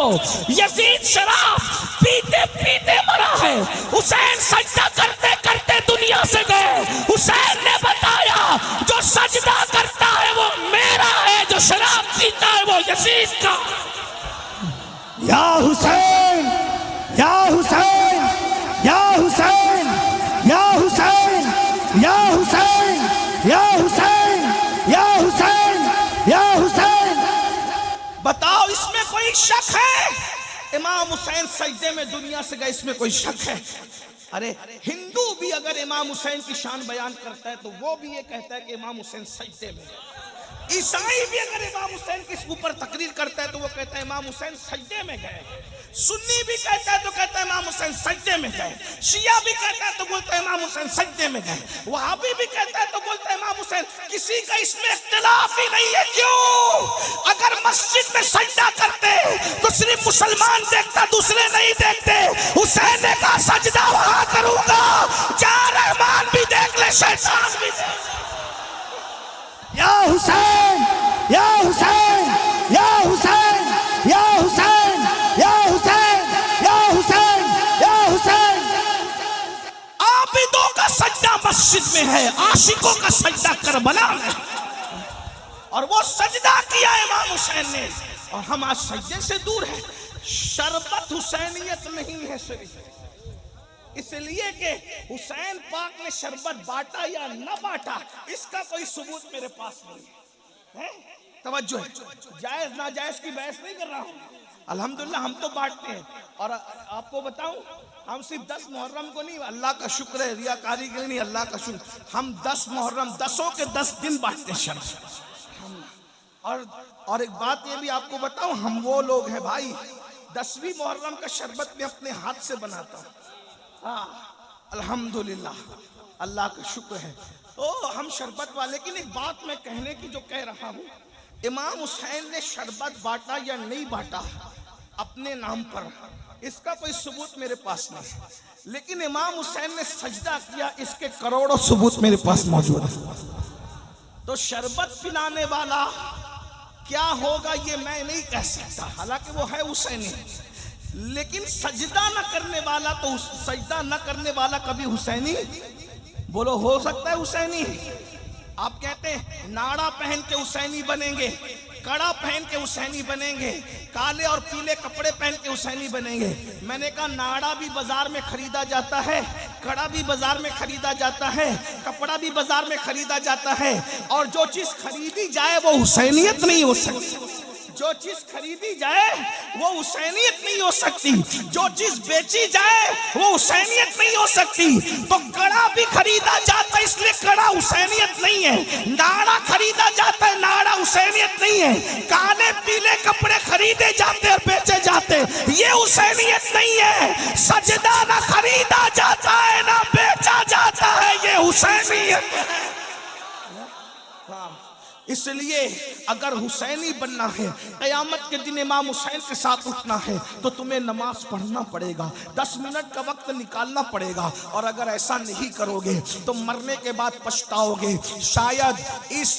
यजीद शराब पीते पीते मरा है। हुसैन सजदा करते करते दुनिया से गए। हुसैन ने बताया, जो सजदा करता है वो मेरा है, जो शराब पीता है वो यजीद का। या हुसैन, या हुसैन, या हुसैन, या हुसैन, या हुसैन, या हुसैन, या हुसैन, या हुसैन। बताओ, इसमें कोई शक है? इमाम हुसैन सजदे में दुनिया से गए, इसमें कोई शक है? अरे हिंदू भी अगर इमाम हुसैन की शान बयान करता है तो वो भी ये कहता है कि इमाम हुसैन सजदे में गए। ईसाई भी अगर इमाम हुसैन के ऊपर तकरीर करता है तो वो कहता है इमाम हुसैन सजदे में गए। सुन्नी भी कहता है तो कहता है इमाम हुसैन सजदे में गए। शिया भी कहता है तो बोलता है इमाम हुसैन सजदे में गए। वहाबी भी कहता है तो बोलता है इमाम हुसैन। किसी का इसमें इख्तिलाफ ही नहीं है। क्यों? अगर मस्जिद में सजदा करते तो सिर्फ मुसलमान देखता, दूसरे नहीं देखते। हुसैन ने कहा सजदा वहां करूंगा जहां रहमान भी देख ले, शैतान भी देख ले। या हुसैन, या हुसैन, या हुसैन, या हुसैन, या हुसैन, या हुसैन, या हुसैन। आबिदों का सजदा मस्जिद में है, आशिकों का सजदा करबला में, और वो सजदा किया इमाम हुसैन ने, और हम आज सजदे से दूर हैं। शरबत हुसैनियत नहीं है। है शरीफ, इसलिए कि हुसैन पाक ने शरबत बांटा या न बांटा इसका कोई सबूत मेरे पास नहीं है। तवज्जो है, जायज नाजायज की बहस नहीं कर रहा हूँ, अल्हम्दुलिल्लाह हम तो बांटते हैं। और आपको बताऊं, हम सिर्फ 10 मुहर्रम को नहीं, अल्लाह का शुक्र है, रियाकारी के लिए नहीं, अल्लाह का शुक्र, हम 10 मुहर्रम 10 के 10 दिन बांटते हैं शरबत। और एक बात ये भी आपको बताऊं, हम वो लोग हैं भाई, 10वीं मुहर्रम का शरबत में अपने हाथ से बनाता हूँ। हाँ अल्हम्दुलिल्लाह, अल्लाह का शुक्र है। तो हम शरबत वाले, लेकिन एक बात मैं कहने की जो कह रहा हूँ, इमाम हुसैन ने शरबत बांटा या नहीं बांटा अपने नाम पर, इसका कोई सबूत मेरे पास नहीं, लेकिन इमाम हुसैन ने सजदा किया, इसके करोड़ों सबूत मेरे पास मौजूद है। तो शरबत पिलाने वाला क्या होगा ये मैं नहीं कह सकता, हालांकि वो है हुसैनी, लेकिन सजदा न करने वाला, तो सजदा न करने वाला कभी हुसैनी, बोलो हो सकता है हुसैनी? आप कहते हैं नाड़ा पहन के हुसैनी बनेंगे, कड़ा पहन के हुसैनी बनेंगे, काले और पीले कपड़े पहन के हुसैनी बनेंगे। मैंने कहा नाड़ा भी बाजार में खरीदा जाता है, कड़ा भी बाजार में खरीदा जाता है, कपड़ा भी बाजार में खरीदा जाता है, और जो चीज खरीदी जाए वो हुसैनियत नहीं हो सकती। जो चीज खरीदी जाए वो हुसैनियत नहीं हो सकती, जो चीज बेची जाए वो हुसैनियत नहीं हो सकती। तो कड़ा भी खरीदा जाता है, इसलिए कड़ा हुसैनियत नहीं है। नाड़ा खरीदा जाता है, नाड़ा हुसैनियत नहीं है। काले पीले कपड़े खरीदे जाते और बेचे जाते, ये हुसैनियत नहीं है। सजदा ना खरीदा जाता है ना बेचा जाता है, ये हुसैनियत है। इसलिए अगर हुसैनी बनना है, क़यामत के दिन इमाम हुसैन के साथ उठना है, तो तुम्हें नमाज पढ़ना पड़ेगा, 10 मिनट का वक्त निकालना पड़ेगा। और अगर ऐसा नहीं करोगे तो मरने के बाद पछताओगे। शायद इस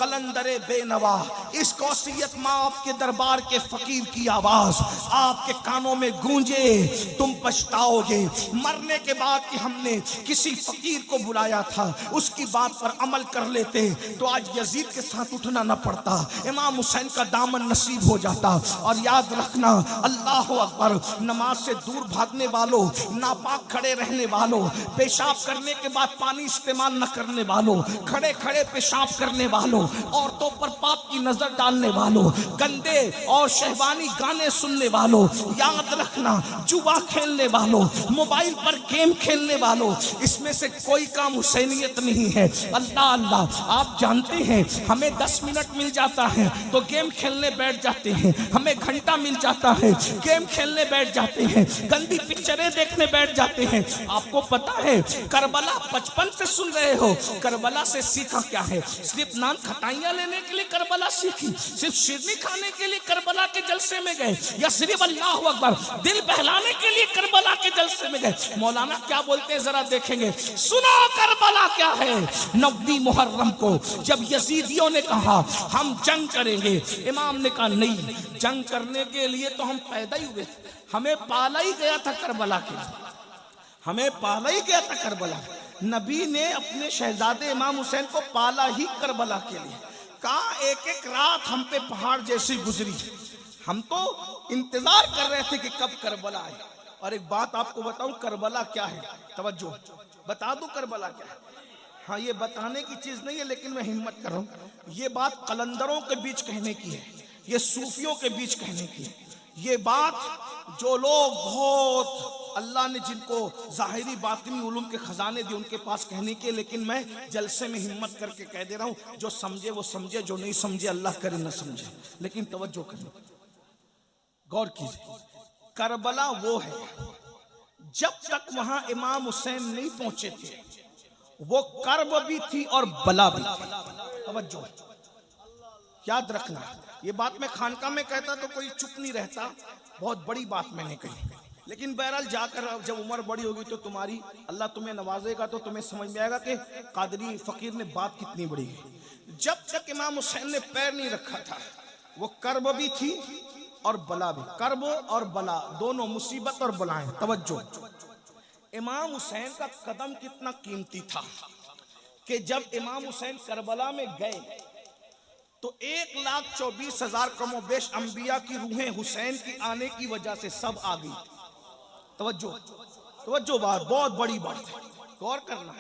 कलंदरे बेनवा, इस कौसियत माँ के दरबार के फकीर की आवाज आपके कानों में गूंजे, तुम पछताओगे। मरने के बाद कि हमने किसी फकीर को बुलाया था, उसकी बात पर अमल कर लेते तो आज यजीद के साथ उठना न पड़ता, इमाम हुसैन का दामन नसीब हो जाता। और याद रखना, अल्लाह अकबर, नमाज से दूर भागने वालों, नापाक खड़े रहने वालों, पेशाब करने के बाद पानी इस्तेमाल न करने वालों, खड़े खड़े पेशाब करने वालों, औरतों पर पाप की नजर डालने वालों, गंदे और शहवानी गाने सुनने वालों, याद रखना जुआ खेलने वालों, मोबाइल पर गेम खेलने वालों, इसमें से कोई काम हुसैनियत नहीं है। अल्लाह अल्लाह, आप जानते हैं हमें 10 मिनट मिल जाता है तो गेम खेलने बैठ जाते हैं, हमें घंटा मिल जाता है गेम खेलने बैठ जाते हैं, गंदी पिक्चरें देखने बैठ जाते हैं। आपको पता है करबला 55 से सुन रहे हो, करबला से सीखा क्या है? सिर्फ नान खटाइयां लेने के लिए करबला सीखी, सिर्फ शिरनी खाने के लिए करबला के जलसे में गए, या सिर्फ अल्लाह अकबर दिल बहलाने के लिए करबला के जलसे में गए? मौलाना क्या बोलते हैं जरा देखेंगे, सुनो करबला क्या है। 9वीं मुहर्रम को जब यजीदियों ने कहा हम जंग करेंगे, इमाम ने कहा नहीं, जंग करने के लिए तो हम पैदा ही हुए थे, हमें पाला ही गया था करबला के, हमें पाला ही गया था करबला। नबी ने अपने शहजादे इमाम हुसैन को पाला ही करबला के लिए। कहा एक एक रात हम पे पहाड़ जैसी गुजरी, हम तो इंतजार कर रहे थे कि कब करबला आए। और एक बात आपको बताऊं, करबला क्या है, तवज्जो बता दूं करबला क्या है। हाँ, ये बताने की चीज नहीं है, लेकिन मैं हिम्मत कर रहा हूँ। ये बात कलंदरों के बीच कहने की है, ये सूफियों के बीच कहने की है। ये बात जो लोग बहुत अल्लाह ने जिनको ज़ाहिरी बातिनी उलूम के खजाने दिए उनके पास कहने के, लेकिन मैं जलसे में हिम्मत करके कह दे रहा हूँ। जो समझे वो समझे, जो नहीं समझे अल्लाह करे न समझे, लेकिन तवज्जो करें, गौर कीजिए। करबला वो है जब तक वहां इमाम हुसैन नहीं पहुंचे थे, वो कर्ब भी थी और बला भी थी। तवज्जो, याद रखना, ये बात मैं खानका में कहता तो कोई चुप नहीं रहता, बहुत बड़ी बात मैंने कही। लेकिन बहरहाल जाकर जब उम्र बड़ी होगी तो तुम्हारी, अल्लाह तुम्हें नवाजेगा तो तुम्हें समझ में आएगा कि कादरी फकीर ने बात कितनी बड़ी है। जब तक इमाम हुसैन ने पैर नहीं रखा था, वो कर्ब भी थी और बला भी। कर्ब और बला दोनों, मुसीबत और बलाएं। तवज्जो, इमाम हुसैन का कदम कितना कीमती था कि जब इमाम हुसैन करबला में गए तो 1,24,000 कमोबेश अंबिया की रूहें हुसैन की आने की वजह से सब आ गई। तवज्जो बात, बहुत बड़ी बात है, गौर करना।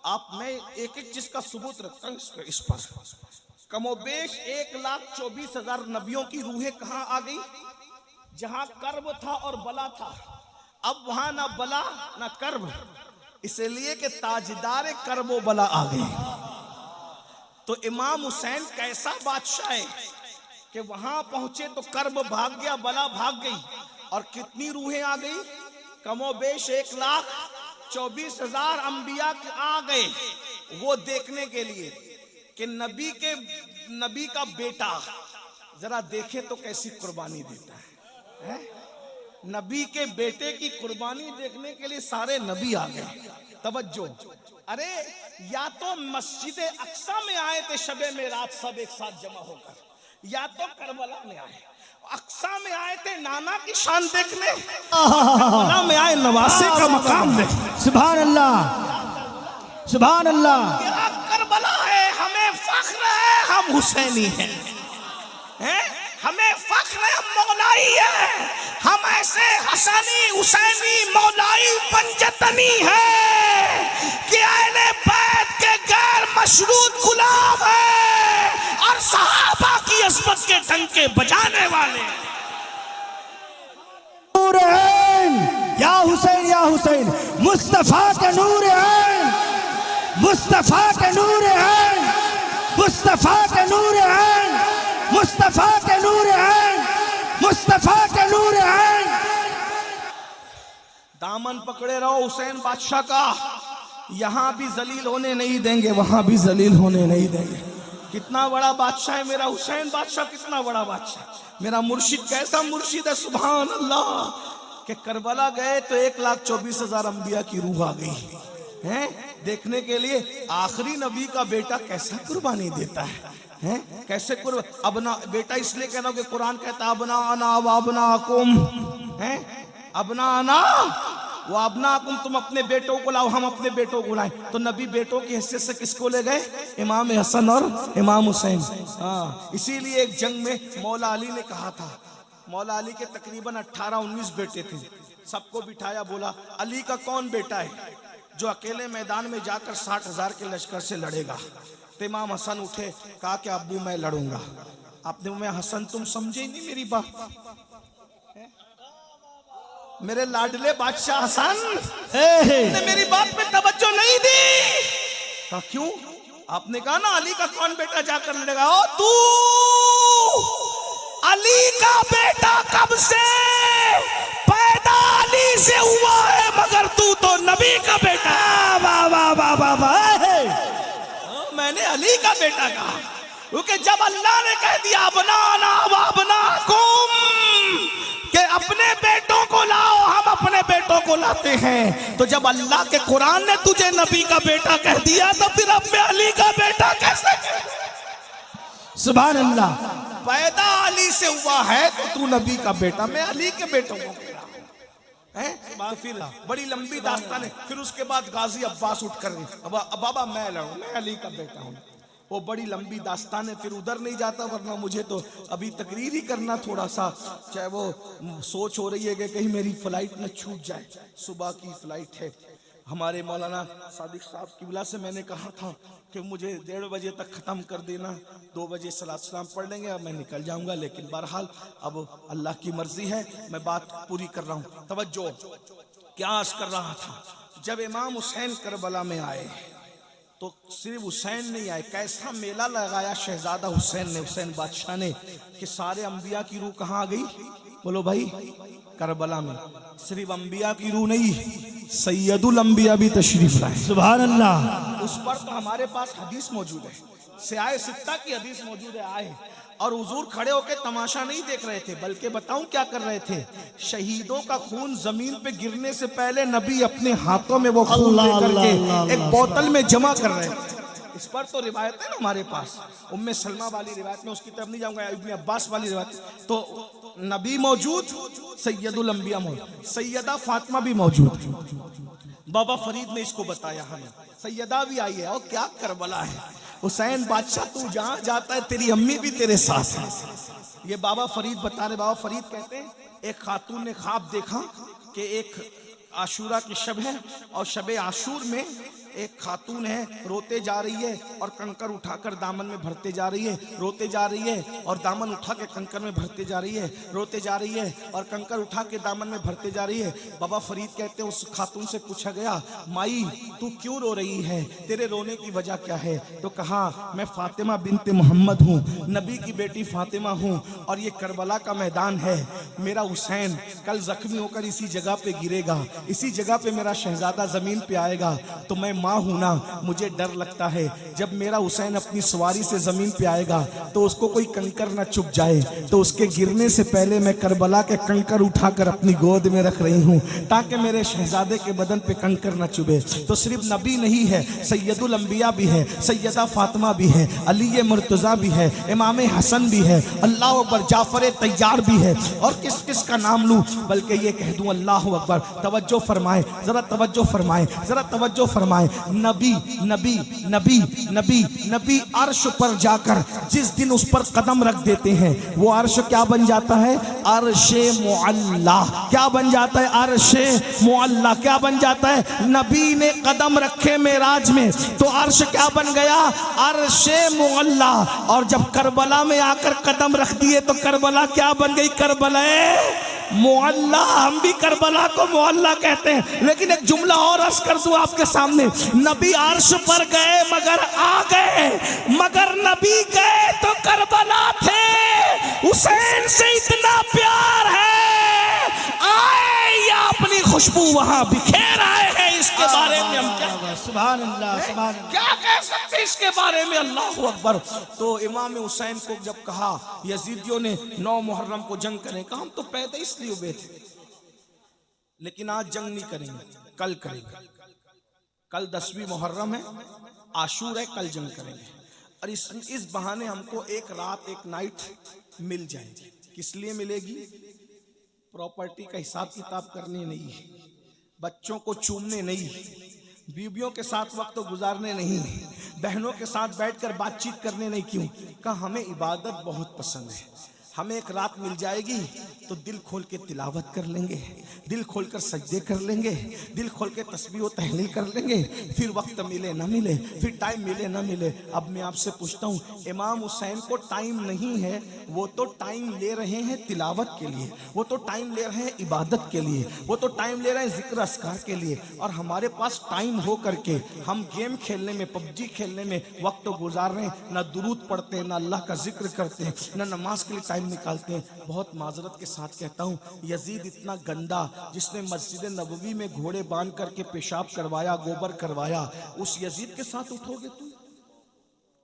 आप मैं एक एक चीज का सबूत रखता हूँ इस पर। कमोबेश 1,24,000 नबियों की रूहें कहाँ आ गई? जहां कर्ब था और बला था, अब वहां ना बला ना कर्ब, इसलिए कि ताजदार कर्ब बला आ गए। तो इमाम हुसैन कैसा बादशाह है कि वहां पहुंचे तो कर्ब भाग गया, बला भाग गई, और कितनी रूहें आ गई? कमोबेश 1,24,000 अंबिया आ गए, वो देखने के लिए कि नबी का बेटा जरा देखे तो कैसी कुर्बानी देता है। नबी के बेटे की कुर्बानी देखने के लिए सारे नबी आ गए। तवज्जो, अरे या तो मस्जिद अक्सा में आए थे शबे मेराज सब एक साथ जमा होकर, या तो करबला में आए। अक्सा में आए थे नाना की शान देखने, करबला में आए नवासे का मकाम देखने। सुभान अल्लाह, सुभान अल्लाह। करबला है, हमें फख्र है, हम हुसैनी हैं, हमें फख्र है, हम मौलाई है, हम ऐसे हसनी हुसैनी मौलाई पंजतनी है कि अहले बैत के गैर मशरूत गुलाम है और सहाबा की अज़मत के डंके बजाने वाले। नूर ऐन या हुसैन, या हुसैन, मुस्तफा का नूर ऐन, मुस्तफा का नूर ऐन, मुस्तफा का नूर ऐन, मुस्तफा का नूर ऐन, मुस्तफा का नूर ऐन। दामन पकड़े रहो हुसैन बादशाह का, यहां भी जलील होने नहीं देंगे, वहां भी जलील होने नहीं देंगे। कितना बड़ा बादशाह है मेरा हुसैन बादशाह, कितना बड़ा बादशाह। मेरा मुर्शिद कैसा मुर्शिद है, सुभान अल्लाह। कि करबला गए तो 1,24,000 अंबिया की रूह आ गई हैं देखने के लिए आखिरी नबी का बेटा कैसा कुर्बानी देता है, कैसे अबना बेटा इसलिए कह रहा हूं कि कुरान कहता है अबना अना व अबनाकुम, अबना अना व अबनाकुम, तुम अपने बेटों को लाओ, हम अपने बेटों को लाए। तो नबी बेटों की हैसियत से किसको ले गए? इमाम हसन और इमाम हुसैन। हाँ, इसीलिए एक जंग में मौला अली ने कहा था, मौला अली के तकरीबन 18-19 बेटे थे, सबको बिठाया, बोला अली का कौन बेटा है जो अकेले मैदान में जाकर 60,000 के लश्कर से लड़ेगा? तो इमाम हसन उठे, कहा कि अब्बू मैं लड़ूंगा। आपने मैं हसन तुम समझे ही नहीं मेरी बात, मेरे लाडले बादशाह हसन ने मेरी बात पे तवज्जो नहीं दी। कहा क्यों? आपने कहा ना अली का कौन बेटा जाकर लड़ेगा। ओ तू अली का बेटा कब से पैदा अली से हुआ है, मगर तू तो नबी का बेटा। वाह वाह वाह वाह वाह। मैंने अली का बेटा कहा क्योंकि जब अल्लाह ने कह दिया अपना कि अपने बेटों को लाओ, हम अपने बेटों को लाते हैं, तो जब अल्लाह के कुरान ने तुझे नबी का बेटा कह दिया तो फिर अब मैं अली का बेटा कैसे? सुभान अल्लाह। पैदा अली से हुआ है तो तू नबी का बेटा, मैं अली के बेटों को कह रहा हूं। फिर बड़ी लंबी दास्तान है। फिर उसके बाद गाजी अब्बास उठ कर बाबा मैं लड़ूं, मैं अली का बेटा हूं। वो बड़ी लंबी दास्तान है, फिर उधर नहीं जाता, वरना मुझे तो अभी तकरीर ही करना थोड़ा सा, चाहे वो सोच हो रही है कि कहीं मेरी फ्लाइट न छूट जाए। सुबह की फ्लाइट है। हमारे मौलाना सादिक साहब किबला से मैंने कहा था कि मुझे 1:30 बजे तक ख़त्म कर देना, 2 बजे सलात सलाम पढ़ लेंगे, अब मैं निकल जाऊंगा। लेकिन बहरहाल अब अल्लाह की मर्जी है, मैं बात पूरी कर रहा हूँ। तवज्जो, क्या अर्ज कर रहा था, जब इमाम हुसैन करबला में आए तो सिर्फ हुसैन नहीं आए, कैसा मेला लगाया शहजादा हुसैन ने, हुसैन बादशाह ने, कि सारे अंबिया की रूह कहाँ आ गई? बोलो भाई, करबला में। सिर्फ अंबिया की रूह नहीं, सैयदुल अंबिया भी तशरीफ लाए। सुभान अल्लाह। उस पर तो हमारे पास हदीस मौजूद है, सियाए सित्ता की हदीस मौजूद है। आए और हुजूर खड़े होकर तमाशा नहीं देख रहे थे, बल्कि बताऊं क्या कर रहे थे? शहीदों का खून जमीन पे गिरने से पहले नबी अपने हाथों में वो खून लेकर के एक बोतल में जमा कर रहे थे। इस पर तो रिवायत है ना हमारे पास, उम्मे सलमा वाली रिवायत में, उसकी तरफ नहीं जाऊंगा, इब्ने अब्बास वाली रिवायत। तो नबी मौजूद, सैयदुल अंबिया मौजूद, सैयदा फातिमा भी मौजूद। बाबा फरीद ने इसको बताया हमें, सैयदा भी आई है। और क्या करबला है, हुसैन बादशाह तू जहां जाता है तेरी अम्मी भी तेरे साथ है। ये बाबा फरीद बता रहे। बाबा फरीद कहते हैं एक खातून ने ख्वाब देखा कि एक आशूरा की शब है और शब आशूर में एक खातून है, रोते जा रही है और कंकर उठाकर दामन में भरते जा रही है, रोते जा रही है और दामन उठा के कंकर में भरते जा रही है, रोते जा रही है और कंकर उठा के दामन में भरते जा रही है। बाबा फरीद कहते हैं उस खातून से पूछा गया, माई तू क्यों रो रही है, तेरे रोने की वजह क्या है? तो कहा, मैं फातिमा बिनते मोहम्मद हूँ, नबी की बेटी फातिमा हूँ और ये करबला का मैदान है। मेरा हुसैन कल जख्मी होकर इसी जगह पे गिरेगा, इसी जगह पे मेरा शहजादा जमीन पे आएगा। तो मैं माँ हूं ना, मुझे डर लगता है जब मेरा हुसैन अपनी सवारी से जमीन पे आएगा तो उसको कोई कंकर ना चुभ जाए, तो उसके गिरने से पहले मैं करबला के कंकर उठाकर अपनी गोद में रख रही हूं ताकि मेरे शहजादे के बदन पे कंकर ना चुभे। तो सिर्फ नबी नहीं है, सैयदुल अंबिया भी है, सैयदा फातिमा भी है, अली मुर्तजा भी है, इमाम हसन भी है, अल्लाह अकबर, जाफर तैयार भी है और किस किस का नाम लूं, बल्कि ये कह दूं अल्लाह अकबर। तवज्जो फरमाए, जरा तवज्जो फरमाए, जरा तवज्जो फरमाए। नबी नबी नबी नबी नबी अर्श पर जाकर जिस दिन उस पर कदम रख देते हैं वो अर्श क्या बन जाता है? अर्शे मुअल्ला। क्या बन जाता है? अर्शे मुअल्ला। क्या बन जाता है? नबी ने कदम रखे मेराज में तो अर्श क्या बन गया? अर्शे मुअल्ला। और जब करबला में आकर कदम रख दिए तो करबला क्या बन गई? करबला मुअल्ला। हम भी करबला को मुअल्ला कहते हैं। लेकिन एक जुमला और अर्ज कर दूं आपके सामने, नबी अर्श पर गए मगर आ गए, मगर नबी गए तो करबला थे। हुसैन से इतना प्यार है, आए या अपनी खुशबू वहां बिखेर आए हैं। इसके बारे में हम क्या, सुभान अल्लाह, सुभान अल्लाह, क्या कह सकते इसके बारे में? अल्लाह अकबर। तो इमाम हुसैन को जब कहा यजीदियों ने 9 मुहर्रम को जंग करें, कहा हम तो पैदा इसलिए हुए थे, लेकिन आज जंग नहीं करेंगे, कल करेंगे। कल 10वीं मुहर्रम है, आशूर है, कल जंग करेंगे। और इस बहाने हमको एक रात एक नाइट मिल जाएगी। किस लिए मिलेगी? प्रॉपर्टी का हिसाब किताब करने नहीं, बच्चों को चूमने नहीं, बीवियों के साथ वक्त गुजारने नहीं, बहनों के साथ बैठकर बातचीत करने नहीं। क्यों? कहा हमें इबादत बहुत पसंद है, हमें एक रात मिल जाएगी तो दिल खोल के तिलावत कर लेंगे, दिल खोल कर सजदे कर लेंगे, दिल खोल के तस्बीह व तहलील कर लेंगे। फिर वक्त मिले ना मिले, फिर टाइम मिले ना मिले। अब मैं आपसे पूछता हूँ, इमाम हुसैन को टाइम नहीं है, वो तो टाइम ले रहे हैं तिलावत के लिए, वो तो टाइम ले रहे हैं इबादत के लिए, वो तो टाइम ले रहे हैं जिक्र अस्कार के लिए। और हमारे पास टाइम हो करके हम गेम खेलने में, पबजी खेलने में वक्त गुजार रहे हैं, ना दुरूद पढ़ते हैं, ना अल्लाह का जिक्र करते हैं, ना नमाज के लिए टाइम निकालते हैं। बहुत माजरत के साथ कहता हूँ, यजीद इतना गंदा जिसने मस्जिद नबवी में घोड़े बांध करके पेशाब करवाया, गोबर करवाया, उस यजीद के साथ उठोगे तुम?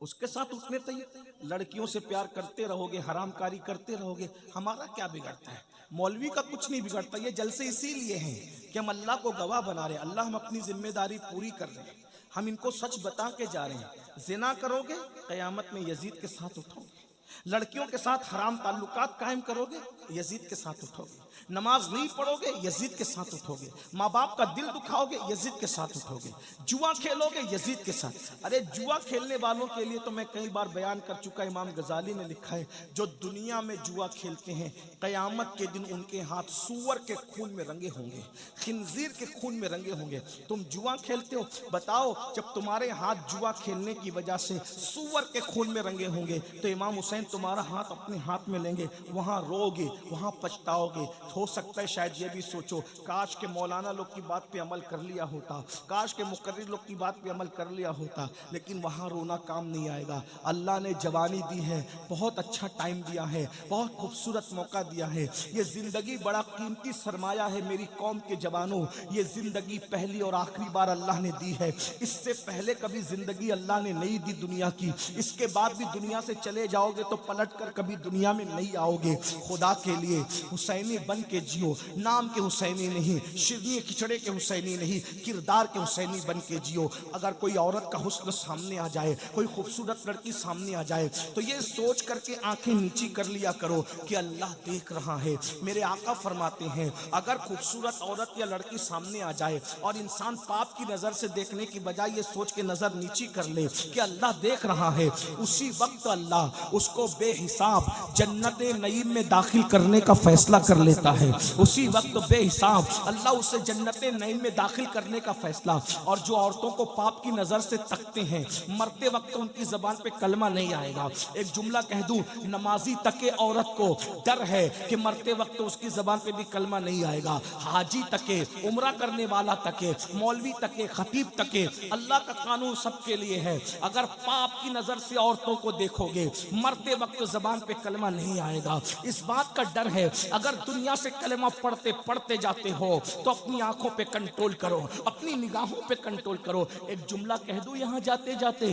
उसके साथ उठने तैयार? लड़कियों से प्यार करते रहोगे, हरामकारी करते रहोगे, हमारा क्या बिगड़ता है? मौलवी का कुछ नहीं बिगड़ता। ये जलसे इसीलिए हैं कि हम अल्लाह को गवाह बना रहे हैं, अल्लाह हम अपनी जिम्मेदारी पूरी कर रहे हैं, हम इनको सच बता के जा रहे हैं। जिना करोगे कयामत में यजीद के साथ उठोगे, लड़कियों के साथ हराम ताल्लुकात कायम करोगे, यजीद के साथ उठोगे, नमाज नहीं पढ़ोगे, यजीद के साथ उठोगे, माँ बाप का दिल दुखाओगे, यजीद के साथ उठोगे, जुआ खेलोगे, यजीद के साथ। अरे जुआ खेलने वालों के लिए तो मैं कई बार बयान कर चुका, इमाम गजाली ने लिखा है, जो दुनिया में जुआ खेलते हैं कयामत के दिन उनके हाथ सूअर के खून में रंगे होंगे, खिंजीर के खून में रंगे होंगे। तुम जुआ खेलते हो, बताओ जब तुम्हारे हाथ जुआ खेलने की वजह से सूअर के खून में रंगे होंगे तो इमाम हुसैन तुम्हारा हाथ अपने हाथ में लेंगे, वहां रोगे, वहां पछताओगे। हो सकता है शायद ये भी सोचो, काश के मौलाना लोग की बात पे अमल कर लिया होता, काश के मुकर्रिर लोग की बात पे अमल कर लिया होता, लेकिन वहां रोना काम नहीं आएगा। अल्लाह ने जवानी दी है, बहुत अच्छा टाइम दिया है, बहुत खूबसूरत मौका दिया है। ये जिंदगी बड़ा कीमती सरमाया है मेरी कौम के जवानों, ये जिंदगी पहली और आखिरी बार अल्लाह ने दी है। इससे पहले कभी जिंदगी अल्लाह ने नहीं दी दुनिया की, इसके बाद भी दुनिया से चले जाओगे तो पलट कर कभी दुनिया में नहीं आओगे। खुदा के लिए हुसैनी बन के जियो, नाम के हुसैनी नहीं, शिरनी खिचड़े के हुसैनी नहीं, किरदार के हुसैनी बन के जियो। अगर कोई औरत का हुस्न सामने आ जाए, कोई खूबसूरत लड़की सामने आ जाए तो ये सोच करके आंखें नीची कर लिया करो कि अल्लाह देख रहा है। मेरे आका फरमाते हैं, अगर खूबसूरत औरत या लड़की सामने आ जाए और इंसान पाप की नजर से देखने की बजाय ये सोच के नजर नीची कर ले कि अल्लाह देख रहा है, उसी वक्त अल्लाह उसको बेहिसाब जन्नत नईम में दाखिल करने का फैसला कर लेता होता है, उसी वक्त बेहिसाब अल्लाह उसे जन्नत नईम में दाखिल करने का फैसला। और जो औरतों को पाप की नजर से तकते हैं, मरते वक्त उनकी जबान पे कलमा नहीं आएगा। एक जुमला कह दूं, नमाजी तके औरत को डर है कि मरते वक्त उसकी जबान पे भी कलमा नहीं आएगा। हाजी तके, उम्रा करने वाला तके, मौलवी तके, खतीब तके, अल्लाह का कानून सबके लिए है। अगर पाप की नजर से औरतों को देखोगे, मरते वक्त जबान पे कलमा नहीं आएगा। इस बात का डर है, अगर दुनिया से कलमा पढ़ते पढ़ते जाते हो तो अपनी आंखों पे कंट्रोल करो, अपनी निगाहों पे कंट्रोल करो। एक जुमला कह दूं यहां जाते जाते,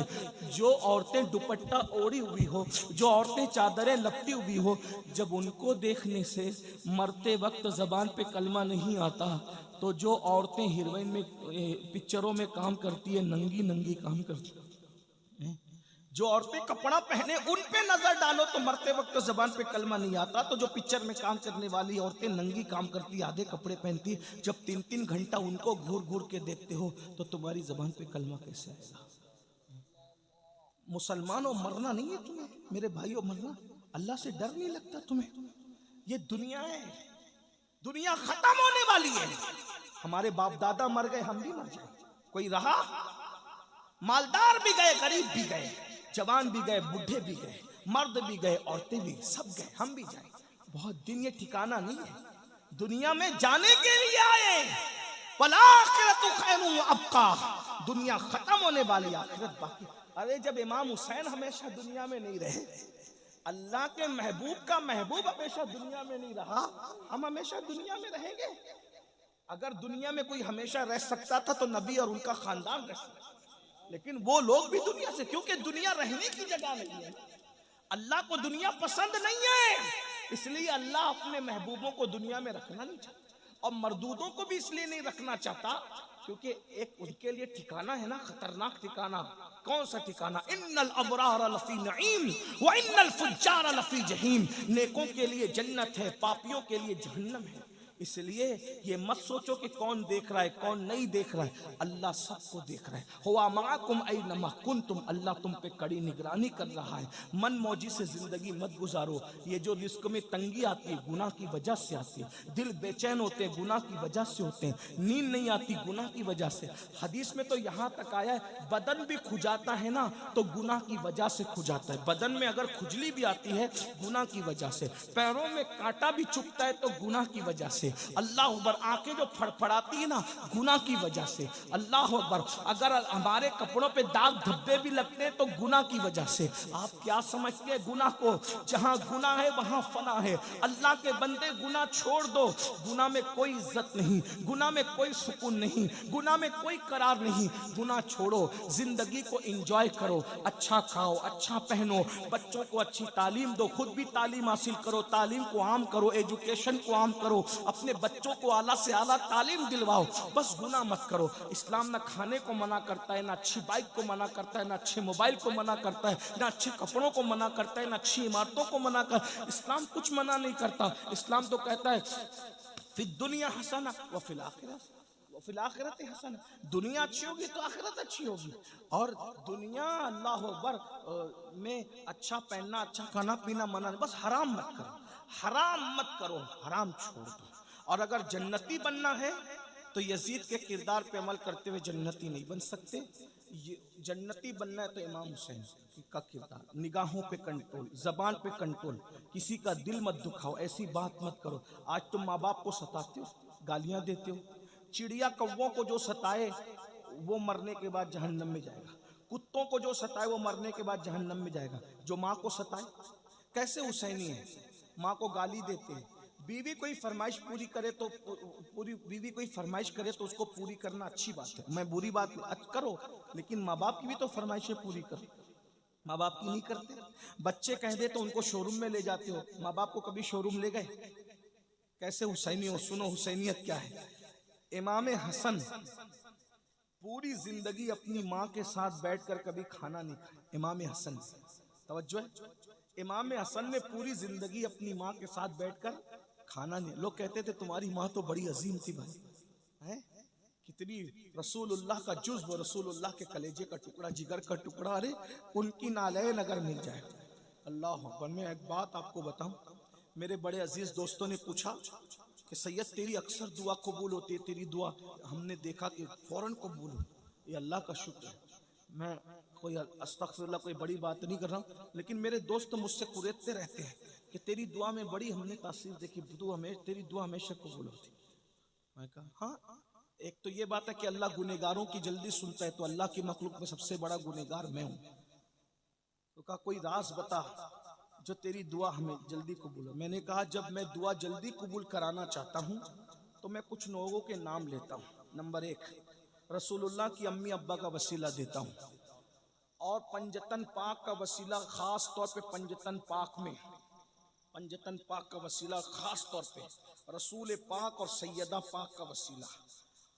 जो औरतें दुपट्टा ओढ़ी हुई हो, जो औरतें चादरें लपटी हुई हो, जब उनको देखने से मरते वक्त जबान पे कलमा नहीं आता, तो जो औरतें हीरोइन में पिक्चरों में काम करती है, नंगी नंगी काम करती है, जो औरतें कपड़ा पहने उन पे नजर डालो तो मरते वक्त तो जबान पे कलमा नहीं आता। तो जो पिक्चर में काम करने वाली औरतें नंगी काम करती, आधे कपड़े पहनती, जब 3-3 घंटा उनको घूर घूर के देखते हो तो तुम्हारी जबान पे कलमा कैसे आएगा? मुसलमानों मरना नहीं है तुम्हें, मेरे भाइयों मरना, अल्लाह से डर नहीं लगता तुम्हें? ये दुनिया है, दुनिया खत्म होने वाली है। हमारे बाप दादा मर गए, हम भी मर जाए, कोई रहा? मालदार भी गए, गरीब भी गए, जवान भी गए, बूढ़े भी गए, मर्द भी गए, औरतें भी, सब गए, हम भी जाए। बहुत दिन ये ठिकाना नहीं है, दुनिया में जाने के लिए आए। वलाखिरतु खैरुन व अबका, दुनिया खत्म होने वाली, आखिरत बाकी। अरे जब इमाम हुसैन हमेशा दुनिया में नहीं रहे, अल्लाह के महबूब का महबूब हमेशा दुनिया में नहीं रहा, हम हमेशा दुनिया में रहेंगे? अगर दुनिया में कोई हमेशा रह सकता था तो नबी और उनका खानदान रह सकता, लेकिन वो लोग भी दुनिया से, क्योंकि दुनिया रहने की जगह नहीं है। अल्लाह को दुनिया पसंद नहीं है, इसलिए अल्लाह अपने महबूबों को दुनिया में रखना नहीं चाहता, और मरदूदों को भी इसलिए नहीं रखना चाहता क्योंकि एक उनके लिए ठिकाना है ना, खतरनाक ठिकाना। कौन सा ठिकाना? इन्नल अबरार लफी नईम व इन्नल फुज्जार लफी जहीम, नेकों के लिए जन्नत है, पापियों के लिए जहन्नम है। इसलिए ये मत सोचो कि कौन देख रहा है कौन नहीं देख रहा है, अल्लाह सबको देख रहा है। हुआ माकुम ऐनमा कुंतुम, अल्लाह तुम पे कड़ी निगरानी कर रहा है। मन मौजी से जिंदगी मत गुजारो। ये जो रिस्क में तंगी आती है गुनाह की वजह से आती है, दिल बेचैन होते हैं गुनाह की वजह से होते हैं, नींद नहीं आती गुनाह की वजह से। हदीस में तो यहाँ तक आया है, बदन भी खुजाता है ना तो गुनाह की वजह से खुजाता है। बदन में अगर खुजली भी आती है गुनाह की वजह से, पैरों में कांटा भी चुभता है तो गुनाह की वजह से, अल्लाह अकबर, आंखें जो फड़फड़ाती है ना गुनाह की वजह से, अल्लाह अकबर, अगर हमारे कपड़ों पे दाग धब्बे भी लगते हैं तो गुनाह की वजह से। आप क्या समझते हैं गुनाह को? जहां गुनाह है वहां फना है। अल्लाह के बंदे गुनाह छोड़ दो, गुनाह में कोई इज्जत नहीं, गुनाह में कोई सुकून नहीं, गुनाह में कोई करार नहीं। गुनाह छोड़ो, जिंदगी को एंजॉय करो, अच्छा खाओ, अच्छा पहनो, बच्चों को अच्छी तालीम दो, खुद भी तालीम हासिल करो, तालीम को आम करो, एजुकेशन को आम करो, अपने बच्चों को आला से आला तालीम दिलवाओ, बस गुनाह मत करो। इस्लाम ना खाने को मना करता है, ना अच्छी बाइक को मना करता है, ना अच्छे मोबाइल को मना करता है, ना अच्छे कपड़ों को मना करता है, ना अच्छी इमारतों को मना कर, इस्लाम कुछ मना नहीं करता। इस्लाम तो कहता है फिर दुनिया हसना व फिल आखिरत हसना, दुनिया अच्छी होगी तो आखिरत अच्छी होगी। और दुनिया अल्लाह अकबर में अच्छा पहनना, अच्छा खाना पीना मना, बस हराम मत करो, हराम मत करो, हराम छोड़ दो। और अगर जन्नती बनना है तो यजीद के किरदार पे अमल करते हुए जन्नती नहीं बन सकते। ये जन्नती बनना है तो इमाम हुसैन का किरदार, निगाहों पे कंट्रोल, जबान पे कंट्रोल, किसी का दिल मत दुखाओ, ऐसी बात मत करो। आज तुम माँ बाप को सताते हो, गालियां देते हो, चिड़िया कौवों को जो सताए वो मरने के बाद जहन्नम में जाएगा, कुत्तों को जो सताए वो मरने के बाद जहन्नम में जाएगा। जो माँ को सताए कैसे हुसैनी है, माँ को गाली देते हैं। बीवी कोई फरमाइश पूरी करे तो बीवी कोई फरमाइश करे तो उसको पूरी करना अच्छी बात है, मैं बुरी बात करो, लेकिन माँ बाप की भी तो फरमाइशें पूरी करो। माँ बाप की नहीं करते। बच्चे कह दे तो उनको शोरूम में ले जाते हो, माँ बाप को कभी शोरूम ले गए? कैसे हुसैनी हो? सुनो हुसैनियत क्या है। इमाम हसन पूरी जिंदगी अपनी माँ के साथ बैठकर कभी खाना नहीं खाया। इमाम हसन, तवज्जो है, इमाम हसन ने पूरी जिंदगी अपनी माँ के साथ बैठकर खाना नहीं। लोग कहते थे तुम्हारी माँ तो बड़ी अजीम थी भाई, है कितनी रसूलुल्लाह का जुज़्व, रसूलुल्लाह के कलेजे का टुकड़ा, जिगर का टुकड़ा, अरे उनकी नालैन अगर मिल जाए। अल्लाह अकबर। मैं एक बात आपको बताऊं, मेरे बड़े अजीज दोस्तों ने पूछा कि सैयद तेरी अक्सर दुआ कबूल होती है, तेरी दुआ हमने देखा कि फौरन कबूल हो। ये अल्लाह का शुक्र है। मैं कोई अस्तगफिरुल्लाह कोई बड़ी बात नहीं कर रहा हूँ, लेकिन मेरे दोस्त मुझसे कुरेदते रहते हैं कि तेरी दुआ में बड़ी हमने तासीर देखी, तेरी दुआ हमेशा कबूल होती। मैं कहा हाँ, एक तो ये बात है कि अल्लाह गुनेगारों की जल्दी सुनता है, तो अल्लाह की मखलूक में सबसे बड़ा गुनेगार मैं हूँ। तो कहा कोई राज बता जो तेरी दुआ हमें जल्दी कबूल हो। मैंने कहा जब मैं दुआ जल्दी कबूल कराना चाहता हूँ तो मैं कुछ लोगों के नाम लेता हूँ। नंबर 1, रसूलुल्लाह की अम्मी अब्बा का वसीला देता हूँ, और पंजतन पाक का वसीला खास तौर पे पंजतन पाक का वसीला खास तौर पे रसूल पाक और सैयदा पाक का वसीला,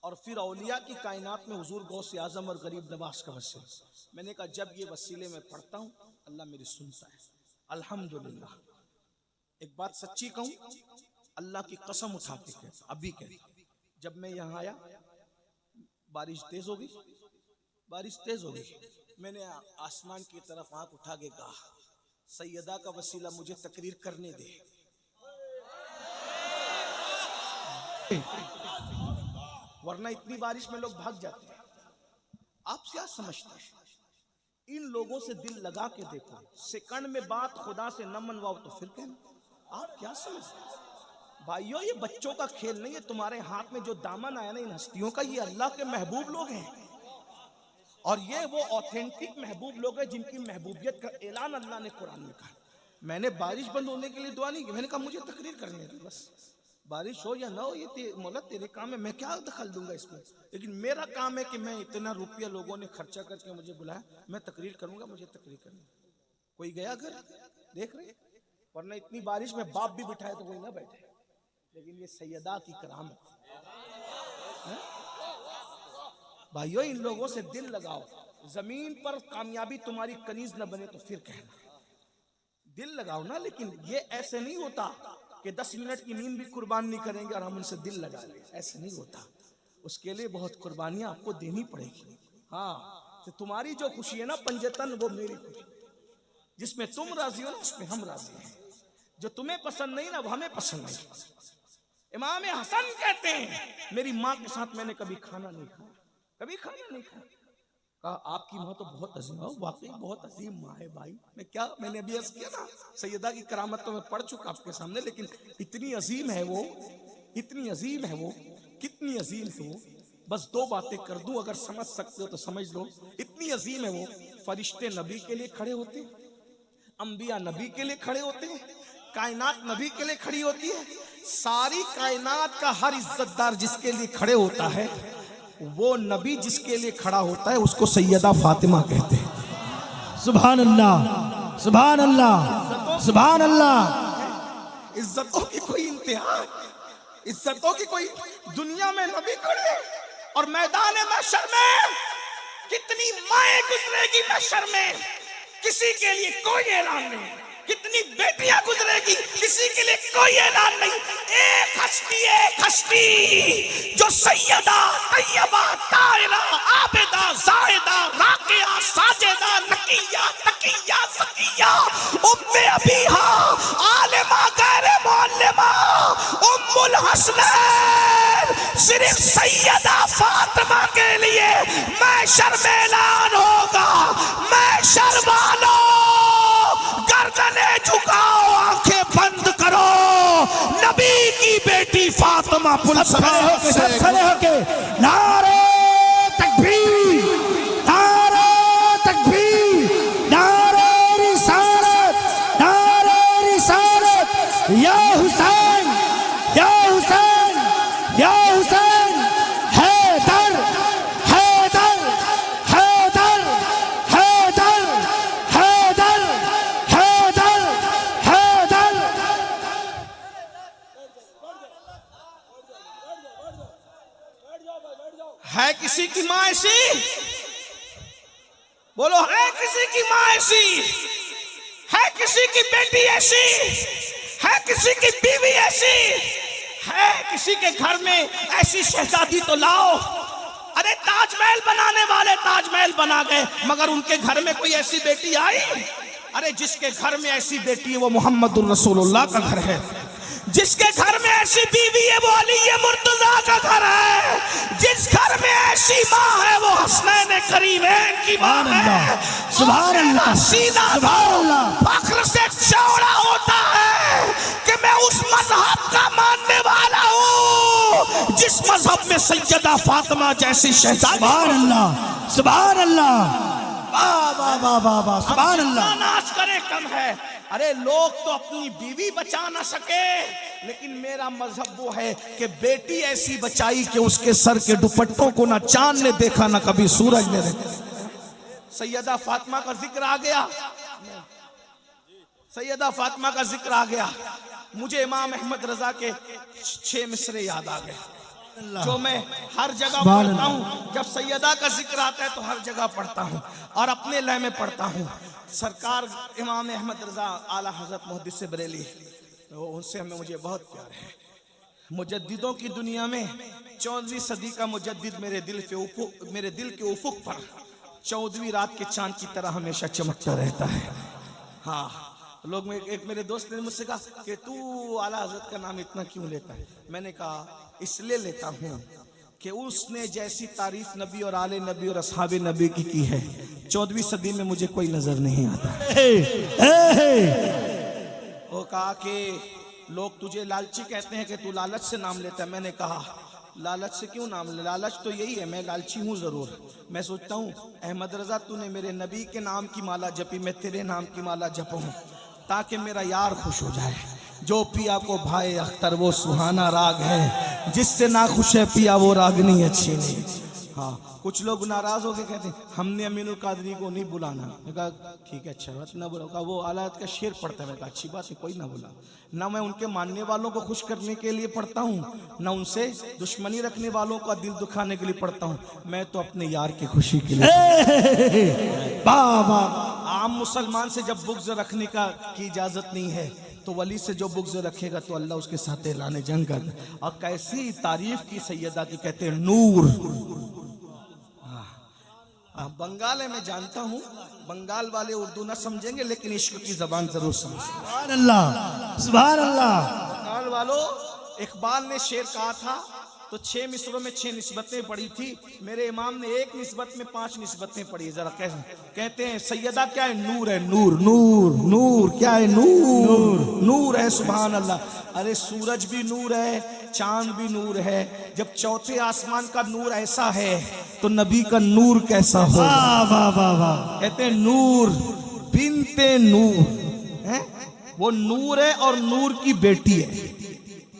और फिर औलिया की कायनात में हुजूर गौसे आजम और गरीब नवाज का वसीला। मैंने कहा जब ये वसीले में पढ़ता हूँ अल्लाह मेरी सुनता है, अल्हम्दुलिल्लाह। एक बात सच्ची कहूँ, अल्लाह की कसम उठा के कहता, अभी कहता, जब मैं यहाँ आया बारिश तेज हो गई, मैंने आसमान की तरफ आंख उठा के कहा सैयदा का वसीला मुझे तकरीर करने दे। वरना इतनी बारिश में लोग भाग जाते हैं। आप क्या समझते हैं? इन लोगों से दिल लगा के देखो, सेकंड में बात खुदा से न मनवाओ तो फिर कहना। आप क्या समझते हैं भाइयों? ये बच्चों का खेल नहीं है। तुम्हारे हाथ में जो दामन आया ना इन हस्तियों का, ये अल्लाह के महबूब लोग हैं, और ये वो ऑथेंटिक महबूब लोग हैं जिनकी महबूबियत का ऐलान अल्लाह ने कुरान में कहा। मैंने बारिश बंद होने के लिए दुआ नहीं की, मैंने कहा मुझे तकरीर करने दो, बस बारिश हो या ना हो ये मौला तेरे काम है, मैं क्या दखल दूंगा इसमें। लेकिन मेरा काम है कि मैं इतना रुपया लोगों ने खर्चा करके मुझे बुलाया, मैं तकरीर करूंगा, मुझे तकरीर करनी। कोई गया घर देख रहे, वरना इतनी बारिश में बाप भी बिठाए तो कोई ना बैठे। लेकिन ये सैयदा की करामत है। भाइयों इन लोगों से दिल लगाओ। जमीन पर कामयाबी तुम्हारी कनीज न बने तो फिर कहना, दिल लगाओ ना। लेकिन ये ऐसे नहीं होता कि 10 मिनट की नींद भी कुर्बान नहीं करेंगे और हम उनसे दिल लगा लेंगे, ऐसे नहीं होता। उसके लिए बहुत कुर्बानियां आपको देनी पड़ेगी। हाँ, तो तुम्हारी जो खुशी है ना पंजतन, वो मेरी खुशी। जिसमें तुम राजी हो ना उसमें हम राजी हैं। जो तुम्हें पसंद नहीं ना वो हमें पसंद नहीं। इमाम हसन कहते हैं मेरी माँ के साथ मैंने कभी खाना नहीं खाया, कभी खाना नहीं खाया। कहा आपकी माँ तो बहुत अजीम है। वाकई बहुत अजीम माँ है भाई। मैंने अभी अर्ज किया ना, सैयदा की करामत तो मैं पढ़ चुका आपके सामने, लेकिन इतनी अजीम है वो, इतनी अजीम है वो, कितनी अजीम है वो। बस 2 बातें कर दूं, अगर समझ सकते हो तो समझ लो। इतनी अजीम है वो, फरिश्ते नबी के लिए खड़े होते हैं, अंबिया नबी के लिए खड़े होते हैं, कायनात नबी के लिए खड़ी होती है। सारी कायनात का हर इज्जतदार जिसके लिए खड़े होता है, वो नबी जिसके लिए खड़ा होता है उसको सैयदा फातिमा कहते हैं। सुभान अल्लाह, सुभान अल्लाह, सुभान अल्लाह। इज्जतों की कोई इंतहा, इज्जतों की कोई, दुनिया में नबी खड़े और मैदान महशर में कितनी माएं गुजरेगी महशर में, किसी के लिए कोई ऐलान नहीं। कितनी बेटियां गुजरेगी, किसी के लिए कोई ऐलान नहीं। एक हस्ती जो सैयदा तैयबा ताहिरा आबिदा जाहिदा राकिया साजिदा नकिया तकिया ज़किया उम्मे अबीहा आलिमा गैर मुअल्लिमा उम्मुल हसनैन, सिर्फ सैयदा फातिमा के लिए महशर में ऐलान होगा। महशर वालों गर्दने झुकाओ, आंखें बंद करो, नबी की बेटी फातिमा सब खड़े होके नारे तकबीर, नारे तकबीर, नारे रिसालत, नारे रिसालत। या हुसैन, या हुसैन, या हुसैन, हैदर, हैदर, हैदर, हैदर, हैदर, हैदर, हैदर। है किसी की माँ ऐसी? बोलो, है किसी की माँ ऐसी? है किसी की बेटी ऐसी? है किसी की बीवी ऐसी? है किसी के घर में ऐसी शहजादी तो लाओ। अरे ताजमहल बनाने वाले ताजमहल बना गए, मगर उनके घर में कोई ऐसी बेटी आई? अरे जिसके घर में ऐसी बेटी है वो मोहम्मदुर रसूलुल्लाह का घर है। जिसके घर में ऐसी बीवी है वो अली मुर्तजा का घर है, जिस घर में ऐसी माँ है वो हसनैन करीमैन की माँ है। सुभान अल्लाह, सीना सुभान अल्लाह। फख्र से चौड़ा होता है कि मैं उस मजहब का मानने वाला हूँ जिस मजहब में सैयदा फातिमा जैसी शहजादी। सुभान अल्लाह, सुभान अल्लाह, वाह वाह वाह वाह वाह, सुभान अल्लाह। नाश करे कम है। अरे लोग तो अपनी बीवी बचा ना सके, लेकिन मेरा मजहब वो है कि बेटी ऐसी बचाई कि उसके सर के दुपट्टों को ना चांद ने देखा ना कभी सूरज ने देखा। सैयदा फातिमा का जिक्र आ गया, सैयदा फातिमा का जिक्र आ गया, मुझे इमाम अहमद रजा के 6 मिसरे याद आ गए जो मैं हर जगह पढ़ता हूँ। जब सैयदा का जिक्र आता है तो हर जगह पढ़ता हूँ और अपने लय में पढ़ता हूँ। सरकार इमाम अहमद रजा आला हजरत मुहद्दिस से बरेली, तो उनसे हमें मुझे बहुत प्यार है। मुजद्दिदों की दुनिया में 14वीं सदी का मुजद्दिद मेरे दिल के उफुक पर 14वीं रात के चांद की तरह हमेशा चमकता रहता है। हाँ, लोग में एक मेरे दोस्त ने मुझसे कहा कि तू आला हजरत का नाम इतना क्यों लेता है। मैंने कहा इसलिए लेता हूँ कि उसने जैसी तारीफ नबी और आले नबी और असहाबे नबी की है 14वीं सदी में मुझे कोई नजर नहीं आता। वो कहा कि लोग तुझे लालची कहते हैं कि तू लालच से नाम लेता है। मैंने कहा लालच से क्यों नाम ले, लालच तो यही है, मैं लालची हूँ जरूर। मैं सोचता हूँ अहमद रजा तूने मेरे नबी के नाम की माला जपी, मैं तेरे नाम की माला जपूं ताकि मेरा यार खुश हो जाए। जो पिया को भाई अख्तर वो सुहाना राग है, जिससे ना खुश है पिया वो रागनी अच्छी नहीं। हाँ, कुछ लोग नाराज होकर कहते हैं हमने अमीनुल कादरी को नहीं बुलाना। मैं कहा ठीक है, अच्छा बात ना बुलाओ। कहा वो आलात का शेर पढ़ता है। मैं कहा अच्छी बात है, कोई ना बुला। ना मैं उनके मानने वालों को खुश करने के लिए पढ़ता हूँ, ना उनसे दुश्मनी रखने वालों का दिल दुखाने के लिए पढ़ता हूँ। मैं तो अपने यार की खुशी के लिए। आम मुसलमान से जब बुग़्ज़ रखने की इजाजत नहीं है तो वली से जो बुग़्ज़ रखेगा तो अल्लाह उसके साथ ऐलान जंग कर। और कैसी तारीफ की सैयदा की, कहते हैं नूर। बंगाल है, मैं जानता हूँ बंगाल वाले उर्दू ना समझेंगे लेकिन इश्क की जबान जरूर समझेंगे। सुभान अल्लाह, सुभान अल्लाह। बंगाल वालों, इकबाल ने शेर कहा था तो 6 मिसरों में 6 निस्बतें पढ़ी थी। मेरे इमाम ने एक निस्बत में 5 निस्बतें पढ़ी। जरा कहते हैं सैयदा क्या है? नूर है, नूर नूर नूर। क्या है? नूर नूर है। सुभान अल्लाह। अरे सूरज भी नूर है, चांद भी नूर है। जब चौथे आसमान का नूर ऐसा है तो नबी का नूर कैसा हो? वाह वाह वाह वाह। कहते हैं नूर बिनते नूर है, वो नूर है और नूर की बेटी है।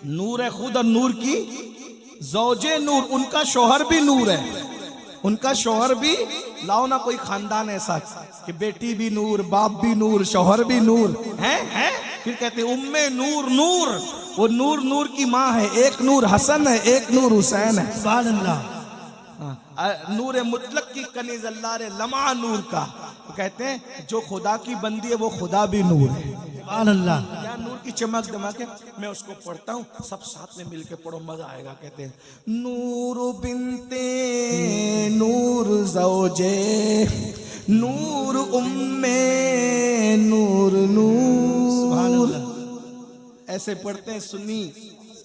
नूर है खुद और नूर की ज़ौजे नूर। उनका शौहर भी नूर है, उनका शौहर भी। लाओ ना कोई खानदान ऐसा कि बेटी भी नूर, बाप भी नूर, शौहर भी नूर है। फिर कहते हैं उम्मे नूर नूर। वो नूर नूर की माँ है। एक नूर हसन है, एक नूर हुसैन है। सुभान अल्लाह। नूर मुतलक की कनीज अल्लाह रे लमा नूर का। तो कहते हैं जो खुदा की बंदी है वो खुदा भी नूर है। सुभान अल्लाह। क्या नूर की चमक दमक है। मैं उसको पढ़ता हूँ, सब साथ में मिलके पढ़ो, मजा आएगा। कहते हैं नूर बिनते नूर ज़ौजे नूर उम्मे नूर नूर। ऐसे पढ़ते हैं सुन्नी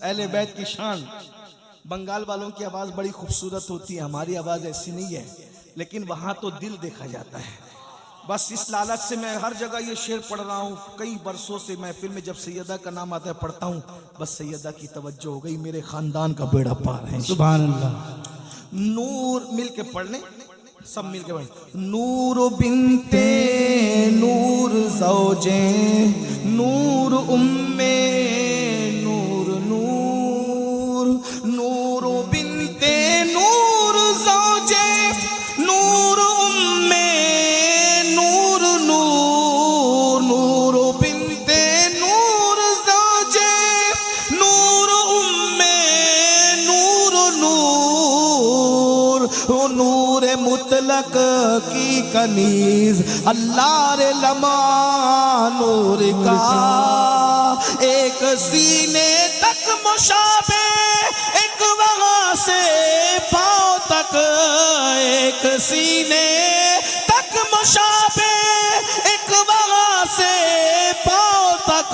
अहले बैत की शान। बंगाल वालों की आवाज़ बड़ी खूबसूरत होती है, हमारी आवाज़ ऐसी नहीं है, लेकिन वहाँ तो दिल देखा जाता है। बस इस लालच से मैं हर जगह ये शेर पढ़ रहा हूँ। कई बरसों से महफिल में जब सैयदा का नाम आता है पढ़ता हूँ, बस सैयदा की तवज्जो हो गई, मेरे खानदान का बेड़ा पार है। सुभान अल्लाह। नूर मिल के पढ़ लें, सब मिल के पढ़। नूर बिनते नूर ज़ौजे नूर उम्मे नूर नूर। नूर बिनते नूर ज़ौजे नूर उम्मे नूर नूर। नूर बिनते नूर ज़ौजे नूर उम्मे नूर नूर। नूर मुतलक की कनीज अल्लाह रे लमा नूर का। एक सीने तक मुशाबे, एक वहाँ से पाँव तक। एक सीने तक मुशाबे, एक वहाँ से पाँव तक।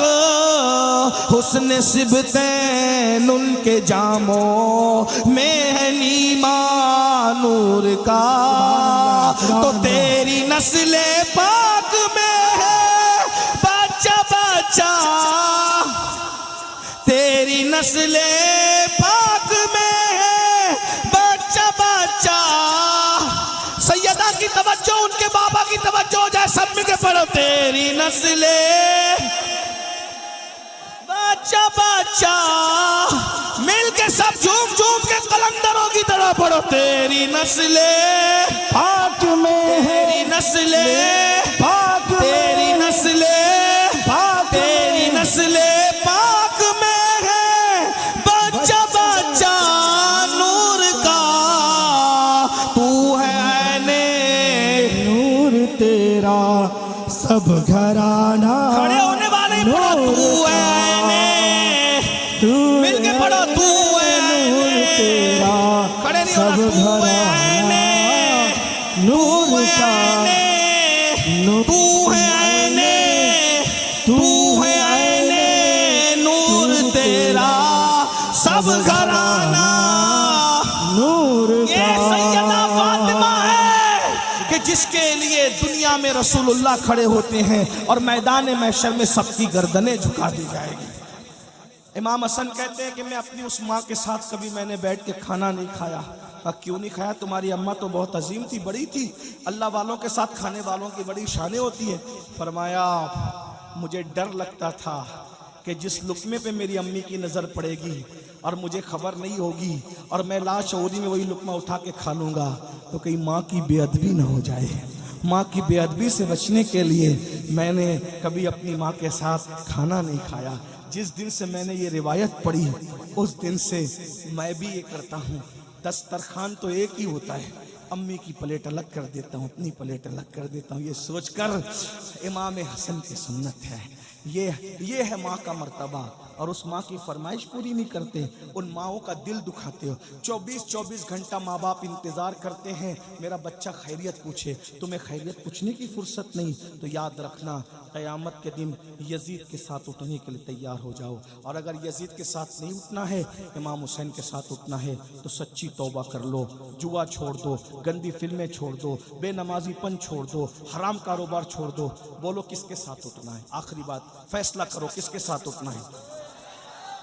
हुस्न सिबतैन उनके जामों में है नीमा नूर का। तो तेरी नस्ले पाक में है बच्चा बच्चा, तेरी नस्ले पाक में है बच्चा बच्चा। सैयदा की तवज्जो, उनके बाबा की तवज्जो हो जाए, सब मिलके पढ़ो। तेरी नस्ले बच्चा बच्चा, मिलके सब झूम झूम के कलंदरों की तरह पढ़ो। तेरी नस्ले पाक में है, तेरी नस्ले पाक में, तेरी नस्ले पाक तेरी नस्ले पाक में है बच्चा बच्चा नूर का। तू है ने नूर तेरा सब घराना। खड़े होने वाले ही पढ़ो। तू है ने, मिलके पढ़ो। तू है तेरा खड़े नहीं सब होना। तू है घराना ने, नूर का, तू है ने, तू है ने नूर तेरा सब घराना। नूर ये सैयदा फातिमा है कि जिसके लिए दुनिया में रसूलुल्लाह खड़े होते हैं और मैदान महशर में सबकी गर्दनें झुका दी जाएगी। इमाम हसन कहते हैं कि मैं अपनी उस माँ के साथ कभी मैंने बैठ के खाना नहीं खाया। क्यों नहीं खाया? तुम्हारी अम्मा तो बहुत अजीम थी, बड़ी थी, अल्लाह वालों के साथ खाने वालों की बड़ी शानें होती है। फरमाया मुझे डर लगता था कि जिस लुक़मे पे मेरी अम्मी की नज़र पड़ेगी और मुझे खबर नहीं होगी और मैं लाशऊरी में वही लुक़मा उठा के खा लूँगा तो कहीं माँ की बेअदबी ना हो जाए। माँ की बेअदबी से बचने के लिए मैंने कभी अपनी माँ के साथ खाना नहीं खाया। जिस दिन से मैंने ये रिवायत पढ़ी उस दिन से मैं भी ये करता हूँ। दस्तरखान तो एक ही होता है, अम्मी की प्लेट अलग कर देता हूँ, अपनी प्लेट अलग कर देता हूँ। ये सोचकर इमाम हसन की सुन्नत है, ये है माँ का मर्तबा। और उस माँ की फरमाइश पूरी नहीं करते, उन माँओं का दिल दुखाते हो। 24-24 घंटा माँ बाप इंतज़ार करते हैं मेरा बच्चा खैरियत पूछे। तुम्हें खैरियत पूछने की फुर्सत नहीं तो याद रखना क़यामत के दिन यजीद के साथ उठने के लिए तैयार हो जाओ। और अगर यजीद के साथ नहीं उठना है, इमाम हुसैन के साथ उठना है तो सच्ची तौबा कर लो, जुआ छोड़ दो, गंदी फिल्में छोड़ दो, बेनमाजीपन छोड़ दो, हराम कारोबार छोड़ दो। बोलो किसके साथ उठना है? आखिरी बात, फैसला करो किसके साथ उठना है।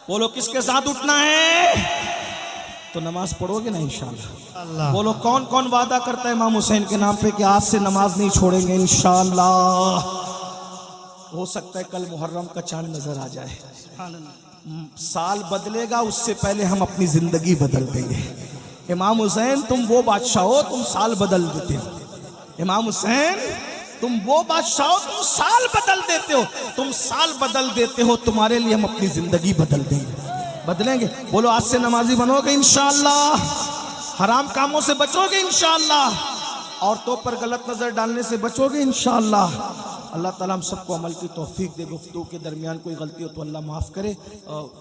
बोलो किसके साथ उठना है? तो नमाज पढ़ोगे ना इंशाअल्लाह। बोलो कौन कौन वादा करता है इमाम हुसैन के नाम पे कि आज से नमाज नहीं छोड़ेंगे इंशाअल्लाह। हो सकता है कल मुहर्रम का चांद नजर आ जाए, साल बदलेगा उससे पहले हम अपनी जिंदगी बदल देंगे। इमाम हुसैन तुम वो बादशाह हो, तुम साल बदल देते हो। इमाम हुसैन तुम वो बादशाह हो, तुम साल बदल देते हो, तुम साल बदल देते हो। तुम्हारे लिए हम अपनी जिंदगी बदल देंगे, बदलेंगे। बोलो आज से नमाजी बनोगे इंशाअल्लाह, हराम कामों से बचोगे इंशाअल्लाह, औरतों पर गलत नजर डालने से बचोगे इंशाअल्लाह। अल्लाह ताला हम सबको अमल की तौफीक दे। गुफ्तगू के दरमियान कोई गलती हो तो अल्लाह माफ़ करे।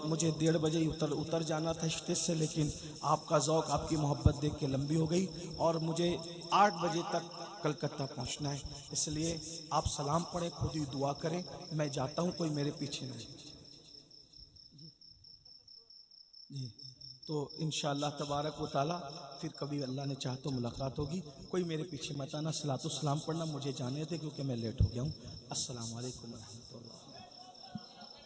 मुझे 1:30 बजे उतर जाना था स्टेज से, लेकिन आपका ज़ौक़, आपकी मोहब्बत देख के लंबी हो गई और मुझे 8 बजे तक कलकत्ता पहुंचना है। इसलिए आप सलाम पढ़ें, खुद ही दुआ करें, मैं जाता हूं, कोई मेरे पीछे नहीं। जी तो इंशाअल्लाह तबारक व ताला फिर कभी अल्लाह ने चाहा तो मुलाकात होगी। कोई मेरे पीछे मत आना, सलातो सलाम पढ़ना, मुझे जाने दे क्योंकि मैं लेट हो गया हूँ। अस्सलाम वालेकुम व रहमतुल्लाह।